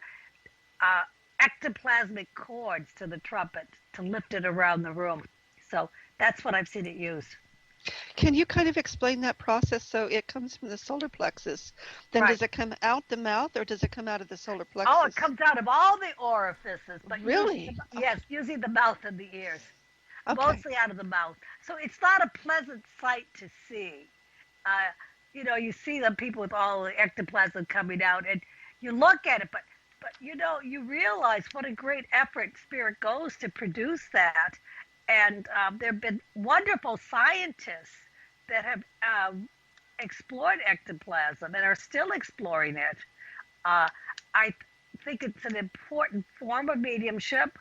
ectoplasmic chords to the trumpet to lift it around the room. So that's what I've seen it used. Can you kind of explain that process? So it comes from the solar plexus. Then Right. Does it come out the mouth, or does it come out of the solar plexus? Oh, it comes out of all the orifices. But Really? Yes, using the mouth and the ears. Okay. Mostly out of the mouth. So it's not a pleasant sight to see. You see the people with all the ectoplasm coming out, and you look at it, but you realize what a great effort spirit goes to produce that. And there have been wonderful scientists that have explored ectoplasm and are still exploring it. I think it's an important form of mediumship.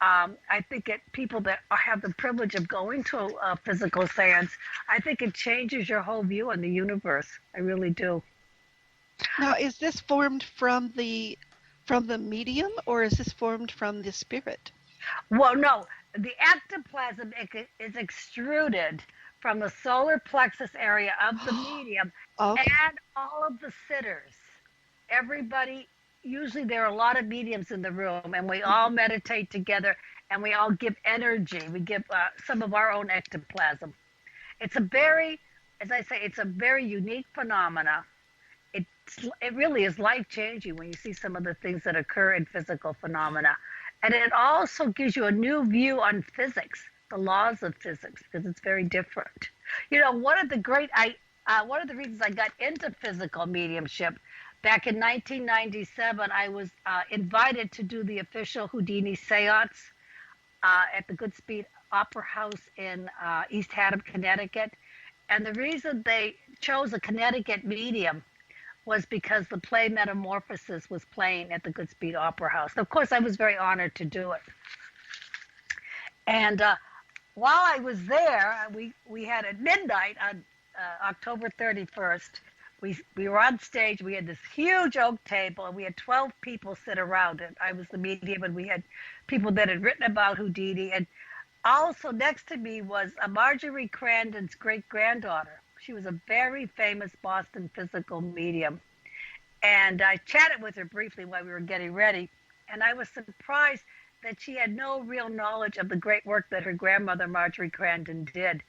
I think people that have the privilege of going to a physical seance, I think it changes your whole view on the universe. I really do. Now, is this formed from the medium, or is this formed from the spirit? Well, no, the ectoplasm is extruded from the solar plexus area of the medium Okay. and all of the sitters. Everybody, usually there are a lot of mediums in the room, and we all meditate together, and we all give energy. We give some of our own ectoplasm. It's as I say, it's a very unique phenomena. It really is life-changing when you see some of the things that occur in physical phenomena. And it also gives you a new view on physics, the laws of physics, because it's very different. One of the reasons I got into physical mediumship, back in 1997, I was invited to do the official Houdini seance at the Goodspeed Opera House in East Haddam, Connecticut. And the reason they chose a Connecticut medium was because the play Metamorphosis was playing at the Goodspeed Opera House. Of course, I was very honored to do it. And while I was there, we had at midnight on October 31st, we were on stage. We had this huge oak table, and we had 12 people sit around it. I was the medium, and we had people that had written about Houdini. And also next to me was Marjorie Crandon's great-granddaughter. She was a very famous Boston physical medium. And I chatted with her briefly while we were getting ready. And I was surprised that she had no real knowledge of the great work that her grandmother, Marjorie Crandon, did.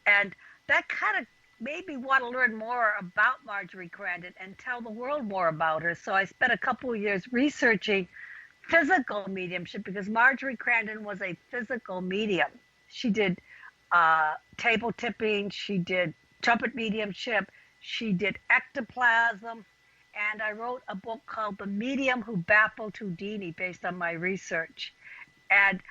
And that kind of made me want to learn more about Marjorie Crandon and tell the world more about her. So I spent a couple of years researching physical mediumship, because Marjorie Crandon was a physical medium. She did table tipping. She did trumpet mediumship. She did ectoplasm. And I wrote a book called The Medium Who Baffled Houdini based on my research. And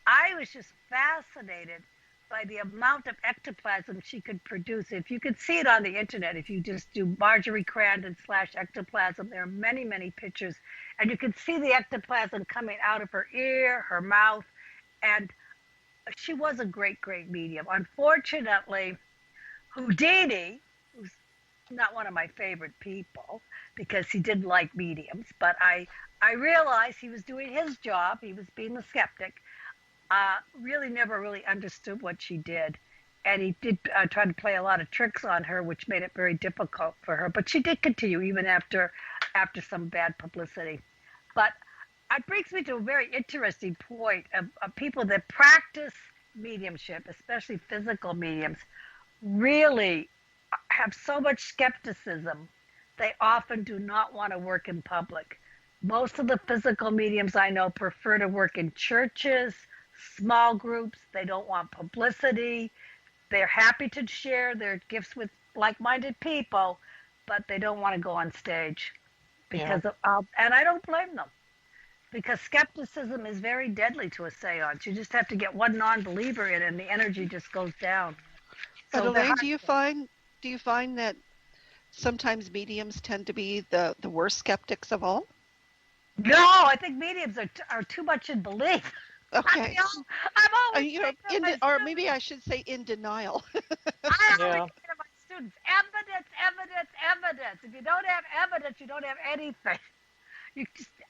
I was just fascinated by the amount of ectoplasm she could produce. If you could see it on the internet, if you just do Marjorie Crandon / ectoplasm, there are many, many pictures, and you can see the ectoplasm coming out of her ear, her mouth, and she was a great, great medium. Unfortunately, Houdini, who's not one of my favorite people because he didn't like mediums, but I realized he was doing his job. He was being a skeptic. Really never really understood what she did. And he did try to play a lot of tricks on her, which made it very difficult for her. But she did continue even after some bad publicity. But it brings me to a very interesting point of people that practice mediumship, especially physical mediums, really have so much skepticism. They often do not want to work in public. Most of the physical mediums I know prefer to work in churches, small groups. They don't want publicity. They're happy to share their gifts with like-minded people, but they don't want to go on stage because and I don't blame them, because skepticism is very deadly to a seance. You just have to get one non-believer in and the energy just goes down. But Elaine, do you find that sometimes mediums tend to be the worst skeptics of all? No, I think mediums are too much in belief. Okay. I'm always or maybe I should say in denial. I always say to my students, evidence, evidence, evidence. If you don't have evidence, you don't have anything.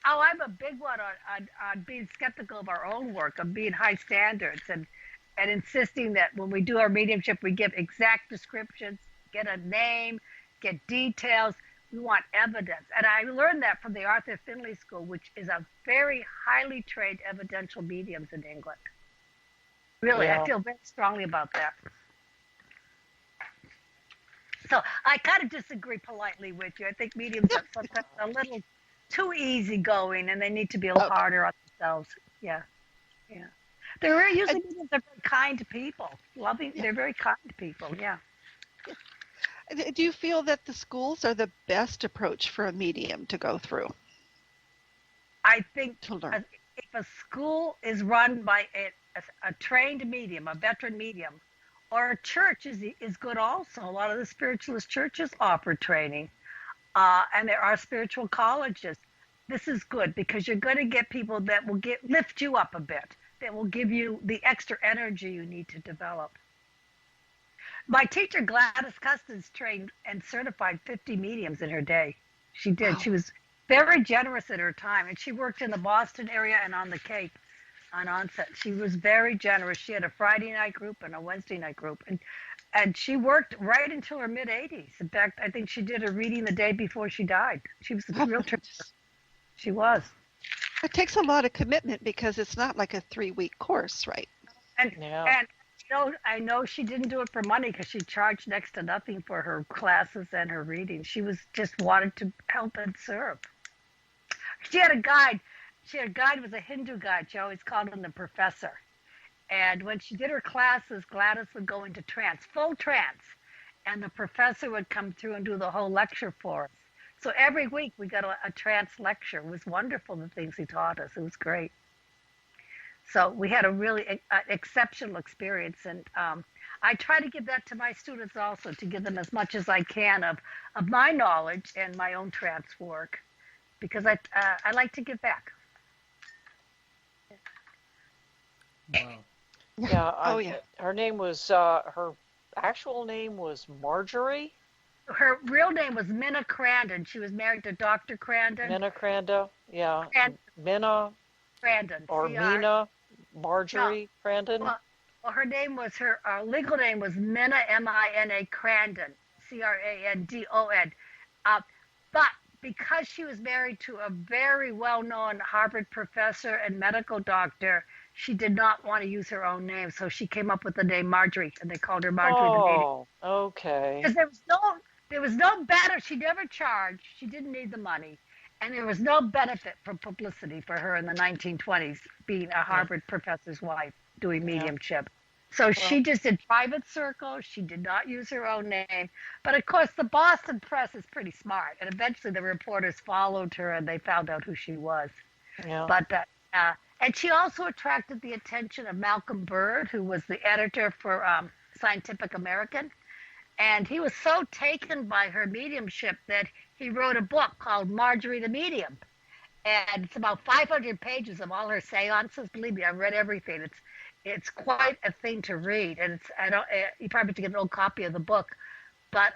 I'm a big one on being skeptical of our own work, of being high standards, and insisting that when we do our mediumship, we give exact descriptions, get a name, get details. We want evidence. And I learned that from the Arthur Findlay School, which is a very highly trained evidential mediums in England. Really, I feel very strongly about that. So I kind of disagree politely with you. I think mediums are sometimes a little too easygoing, and they need to be a little harder on themselves. Yeah. They're usually mediums are very kind people. They're very kind people, yeah. Do you feel that the schools are the best approach for a medium to go through? I think to learn. If a school is run by a trained medium, a veteran medium, or a church is good also. A lot of the spiritualist churches offer training, and there are spiritual colleges. This is good because you're going to get people that will lift you up a bit, that will give you the extra energy you need to develop. My teacher, Gladys Custance, trained and certified 50 mediums in her day. She did. Wow. She was very generous at her time, and she worked in the Boston area and on the Cape on onset. She was very generous. She had a Friday night group and a Wednesday night group, and she worked right until her mid-80s. In fact, I think she did a reading the day before she died. She was a real trooper. She was. It takes a lot of commitment because it's not like a 3-week course, right? And I know she didn't do it for money because she charged next to nothing for her classes and her readings. She was just wanted to help and serve. She had a guide. Who was a Hindu guide. She always called him the professor. And when she did her classes, Gladys would go into trance, full trance. And the professor would come through and do the whole lecture for us. So every week we got a trance lecture. It was wonderful, the things he taught us. It was great. So we had a really exceptional experience, and I try to give that to my students also, to give them as much as I can of my knowledge and my own trance work, because I like to give back. Wow. Her name was her actual name was Marjorie. Her real name was Minna Crandon. She was married to Dr. Crandon. Minna Crandon, yeah. Minna Crandon. Or Mina Marjorie Crandon. Well, her name was her legal name was Minna Mina Crandon, Crandon. But because she was married to a very well-known Harvard professor and medical doctor, she did not want to use her own name, so she came up with the name Marjorie, and they called her Marjorie the Medium. Oh, okay. Because there was no benefit. She never charged. She didn't need the money. And there was no benefit from publicity for her in the 1920s, being a Harvard professor's wife, doing mediumship. So she just did private circles. She did not use her own name. But, of course, the Boston press is pretty smart. And eventually the reporters followed her, and they found out who she was. Yeah. But And she also attracted the attention of Malcolm Bird, who was the editor for Scientific American. And he was so taken by her mediumship that he wrote a book called Marjorie the Medium. And it's about 500 pages of all her seances. Believe me, I've read everything. It's quite a thing to read. And you probably have to get an old copy of the book. But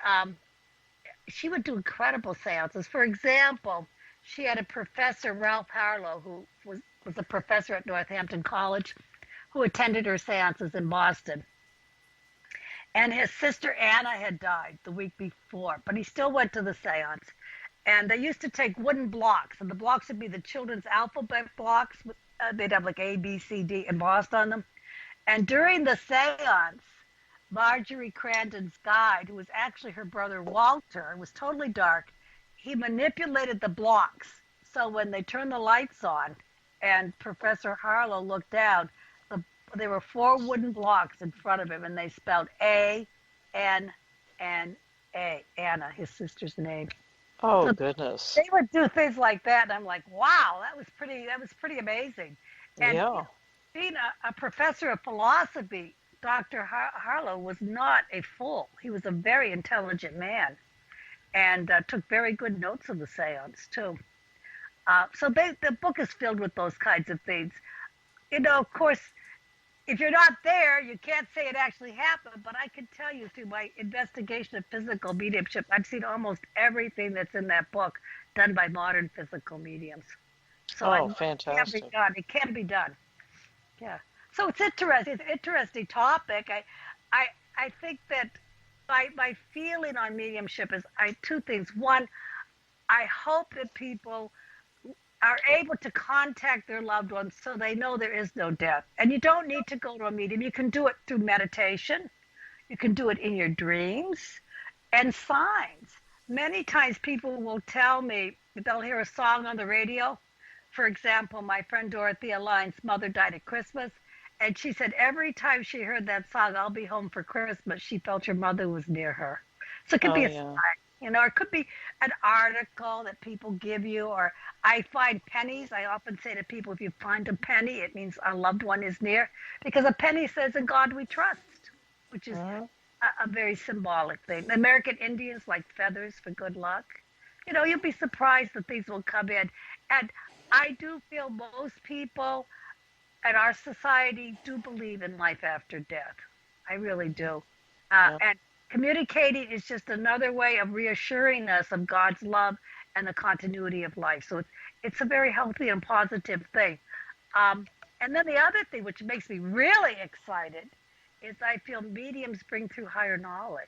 she would do incredible seances. For example, she had a professor, Ralph Harlow, who was a professor at Northampton College, who attended her seances in Boston. And his sister Anna had died the week before, but he still went to the seance. And they used to take wooden blocks, and the blocks would be the children's alphabet blocks. They'd have like A, B, C, D embossed on them. And during the seance, Marjorie Crandon's guide, who was actually her brother Walter, it was totally dark, he manipulated the blocks. So when they turned the lights on and Professor Harlow looked down, there were 4 wooden blocks in front of him, and they spelled A, N, N, A, Anna, his sister's name. Oh, so goodness. They would do things like that, and I'm like, wow, that was pretty amazing. And yeah. Being a professor of philosophy, Dr. Harlow was not a fool. He was a very intelligent man, and took very good notes of the seance, too. So the book is filled with those kinds of things. You know, of course, if you're not there, you can't say it actually happened, but I can tell you through my investigation of physical mediumship, I've seen almost everything that's in that book done by modern physical mediums. So fantastic. It can be done. Yeah. So it's interesting. It's an interesting topic. I think that my feeling on mediumship is 2 things. One, I hope that people are able to contact their loved ones so they know there is no death. And you don't need to go to a medium. You can do it through meditation. You can do it in your dreams and signs. Many times people will tell me that they'll hear a song on the radio. For example, my friend Dorothea Lyon's mother died at Christmas, and she said every time she heard that song, "I'll be home for Christmas," she felt her mother was near her. So it could be a sign. You know, it could be an article that people give you, or I find pennies. I often say to people, if you find a penny, it means a loved one is near, because a penny says, "In God we trust," which is a very symbolic thing. The American Indians like feathers for good luck. You know, you'll be surprised that these will come in. And I do feel most people in our society do believe in life after death. I really do. And communicating is just another way of reassuring us of God's love and the continuity of life. So it's a very healthy and positive thing. And then the other thing, which makes me really excited, is I feel mediums bring through higher knowledge.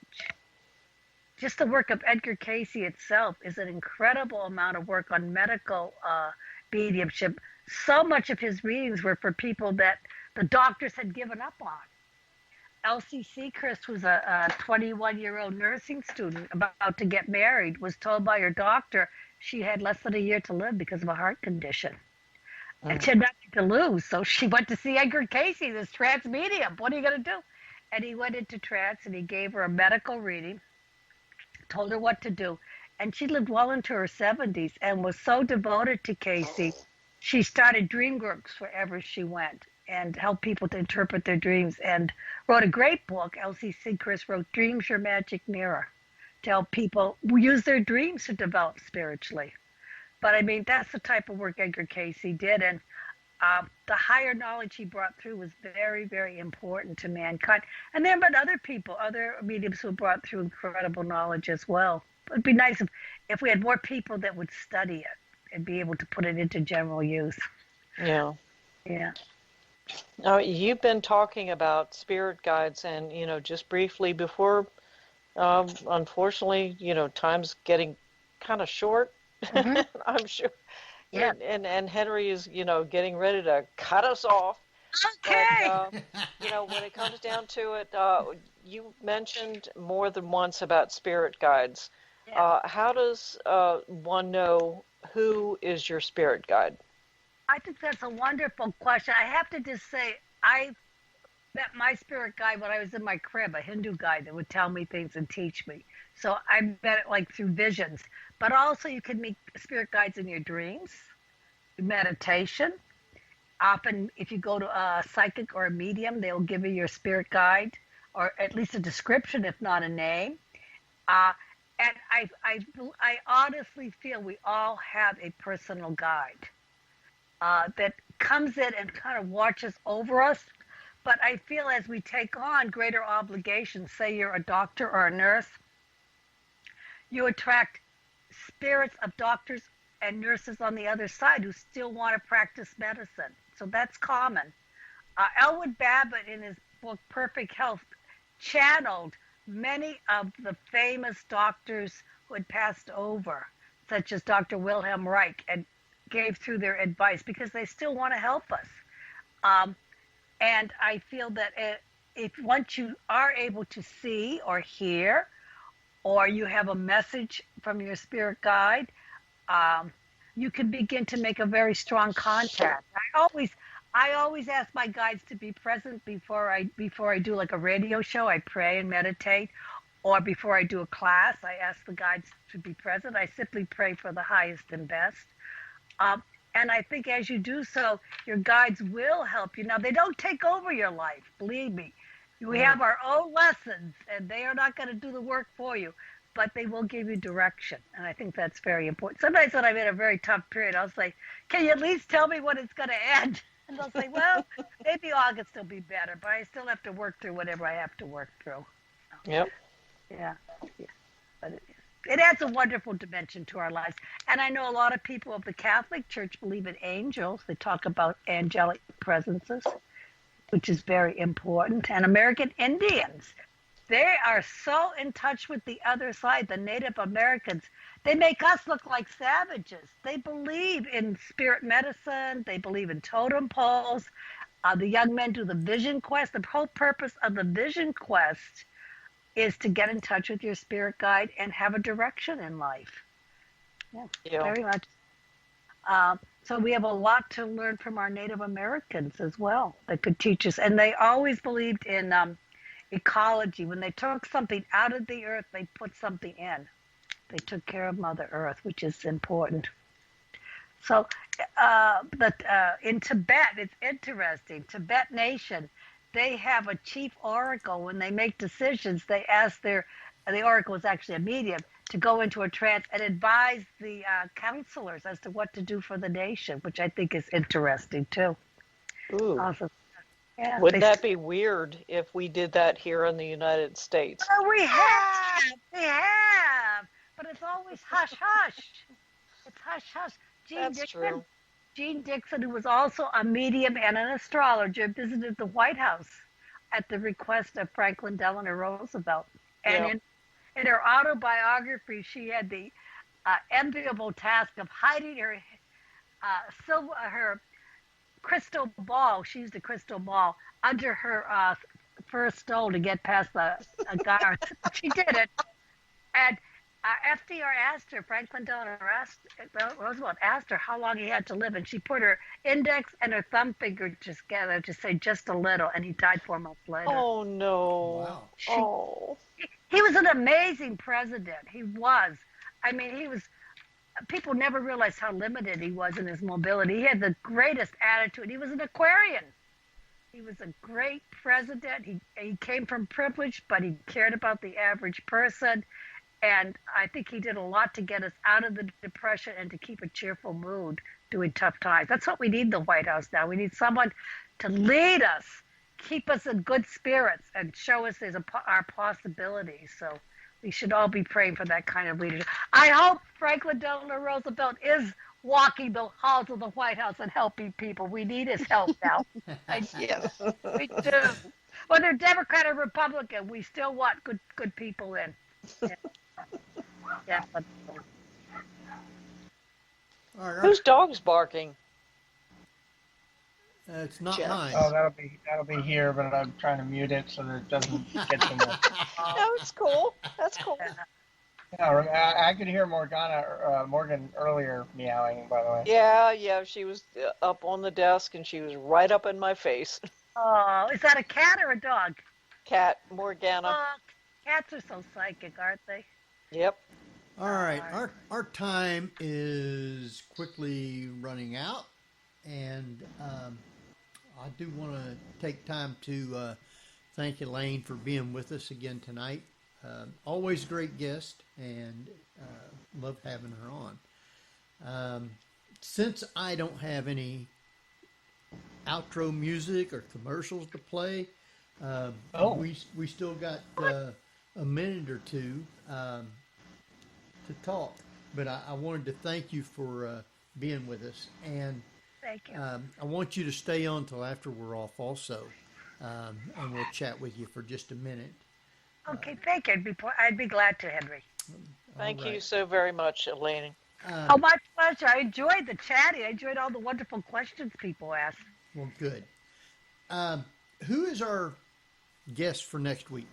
Just the work of Edgar Cayce itself is an incredible amount of work on medical mediumship. So much of his readings were for people that the doctors had given up on. Elsie Sechrist was a 21-year-old nursing student about to get married, was told by her doctor she had less than a year to live because of a heart condition. And she had nothing to lose, so she went to see Edgar Cayce, this trance medium. What are you going to do? And he went into trance, and he gave her a medical reading, told her what to do. And she lived well into her 70s and was so devoted to Cayce, she started dream groups wherever she went and helped people to interpret their dreams, and wrote a great book. Elsie Sechrist wrote Dreams, Your Magic Mirror, to help people use their dreams to develop spiritually. But I mean, that's the type of work Edgar Cayce did, and the higher knowledge he brought through was very, very important to mankind. And there have been other people, other mediums who brought through incredible knowledge as well. It'd be nice if we had more people that would study it and be able to put it into general use. Yeah. Yeah. Now, you've been talking about spirit guides, and, just briefly before, unfortunately, time's getting kind of short, I'm sure. Yeah. And Henry is, getting ready to cut us off. Okay. But, when it comes down to it, you mentioned more than once about spirit guides. Yeah. How does one know who is your spirit guide? I think that's a wonderful question. I have to just say, I met my spirit guide when I was in my crib, a Hindu guide that would tell me things and teach me. So I met it like through visions. But also you can meet spirit guides in your dreams, meditation, often, if you go to a psychic or a medium, they'll give you your spirit guide, or at least a description, if not a name. And I honestly feel we all have a personal guide that comes in and kind of watches over us. But I feel as we take on greater obligations, say you're a doctor or a nurse, you attract spirits of doctors and nurses on the other side who still want to practice medicine. So that's common. Elwood Babbitt, in his book Perfect Health, channeled many of the famous doctors who had passed over, such as Dr. Wilhelm Reich, and gave through their advice because they still want to help us. And I feel that if once you are able to see or hear, or you have a message from your spirit guide, you can begin to make a very strong contact. I always ask my guides to be present before I do like a radio show. I pray and meditate, or before I do a class, I ask the guides to be present. I simply pray for the highest and best. And I think as you do so, your guides will help you. Now, they don't take over your life, believe me. We have our own lessons, and they are not going to do the work for you, but they will give you direction. And I think that's very important. Sometimes when I'm in a very tough period, I'll say, can you at least tell me when it's going to end? And they'll say, well, maybe August will be better, but I still have to work through whatever I have to work through. Yep. Yeah. But it adds a wonderful dimension to our lives. And I know a lot of people of the Catholic Church believe in angels. They talk about angelic presences, which is very important. And American Indians, they are so in touch with the other side, the Native Americans. They make us look like savages. They believe in spirit medicine. They believe in totem poles. The young men do the vision quest. The whole purpose of the vision quest is to get in touch with your spirit guide and have a direction in life. Yeah. Very much. So we have a lot to learn from our Native Americans as well that could teach us. And they always believed in ecology. When they took something out of the earth, they put something in. They took care of Mother Earth, which is important. So, but in Tibet, it's interesting. Tibet Nation, they have a chief oracle. When they make decisions, they ask the oracle is actually a medium, to go into a trance and advise the counselors as to what to do for the nation, which I think is interesting too. Ooh. Awesome. Yeah, Wouldn't that be weird if we did that here in the United States? Oh, we have, but it's always hush hush. It's hush hush. That's true. Jean Dixon, who was also a medium and an astrologer, visited the White House at the request of Franklin Delano Roosevelt. And in her autobiography, she had the enviable task of hiding her her crystal ball. She used a crystal ball under her first stole to get past the guards. She did it. And FDR asked her, Franklin Delano Roosevelt asked her how long he had to live, and she put her index and her thumb finger together to say just a little, and he died 4 months later. Oh, no. Wow. He was an amazing president. He was. I mean, people never realized how limited he was in his mobility. He had the greatest attitude. He was an Aquarian. He was a great president. He came from privilege, but he cared about the average person. And I think he did a lot to get us out of the depression and to keep a cheerful mood during tough times. That's what we need in the White House now. We need someone to lead us, keep us in good spirits, and show us our possibilities. So we should all be praying for that kind of leadership. I hope Franklin Delano Roosevelt is walking the halls of the White House and helping people. We need his help now. Yes, we do. Whether Democrat or Republican, we still want good people in. Yeah. All right, Whose dog's barking? it's not Jeff. mine. Oh, that'll be here, but I'm trying to mute it so that it doesn't get to me. No, it's cool. That's cool. Yeah, I could hear Morgan earlier meowing, by the way. Yeah, she was up on the desk and she was right up in my face. Oh, is that a cat or a dog? Cat, Morgana. Cats are so psychic, aren't they? Yep. All right, our time is quickly running out, and I do want to take time to thank Elaine for being with us again tonight. Always a great guest, and love having her on. Since I don't have any outro music or commercials to play, we still got a minute or two to talk. But I wanted to thank you for being with us, and Thank you. I want you to stay on till after we're off also, and we'll chat with you for just a minute. Okay, thank you. I'd be glad to, Henry. Thank you so very much, Elaine. Oh, my pleasure. I enjoyed the chatting. I enjoyed all the wonderful questions people asked. Well, good. Who is our guest for next week?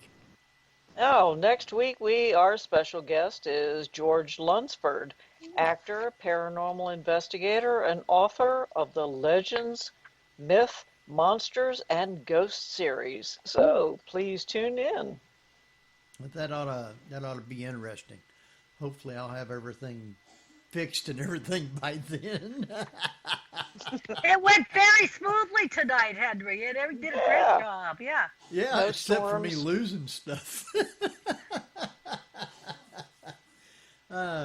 Oh, next week our special guest is George Lunsford, actor, paranormal investigator, and author of the Legends, Myth, Monsters, and Ghosts series. So please tune in. That ought to be interesting. Hopefully, I'll have everything fixed and everything by then. It went very smoothly tonight, Henry. It did a great job. Yeah. Yeah, No except for me storms. losing stuff.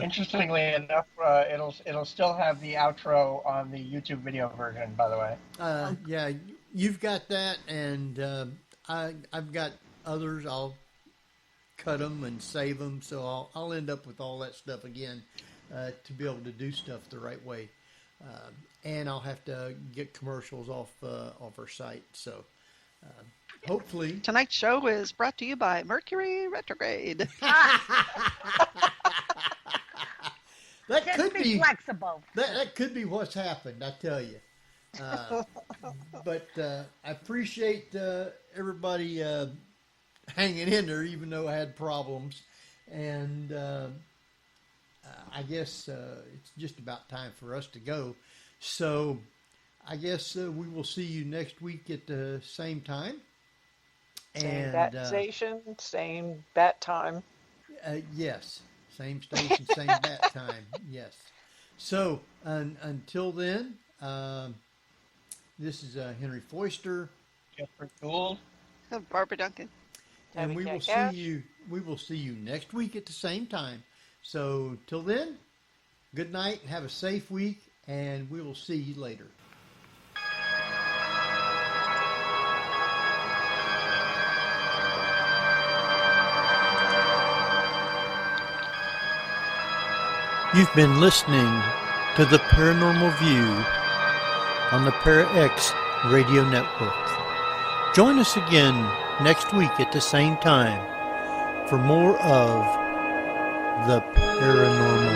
Interestingly enough, it'll still have the outro on the YouTube video version, by the way. Yeah, you've got that, and I've got others. I'll cut them and save them, so I'll end up with all that stuff again to be able to do stuff the right way. And I'll have to get commercials off our site. So hopefully Tonight's show is brought to you by Mercury Retrograde. that Just could be flexible. that could be what's happened. I tell you. But I appreciate everybody hanging in there, even though I had problems. And I guess it's just about time for us to go. So I guess we will see you next week at the same time. Same bat station, same bat time. Yes, same station, same bat time. Yes. So until then, this is Henry Foister, Jeffrey Gould. Barbara Duncan. and Tabby we will Cat Cash. see you. We will see you next week at the same time. So till then, good night and have a safe week, and we will see you later. You've been listening to the Paranormal View on the ParaX Radio Network. Join us again next week at the same time for more of the Paranormal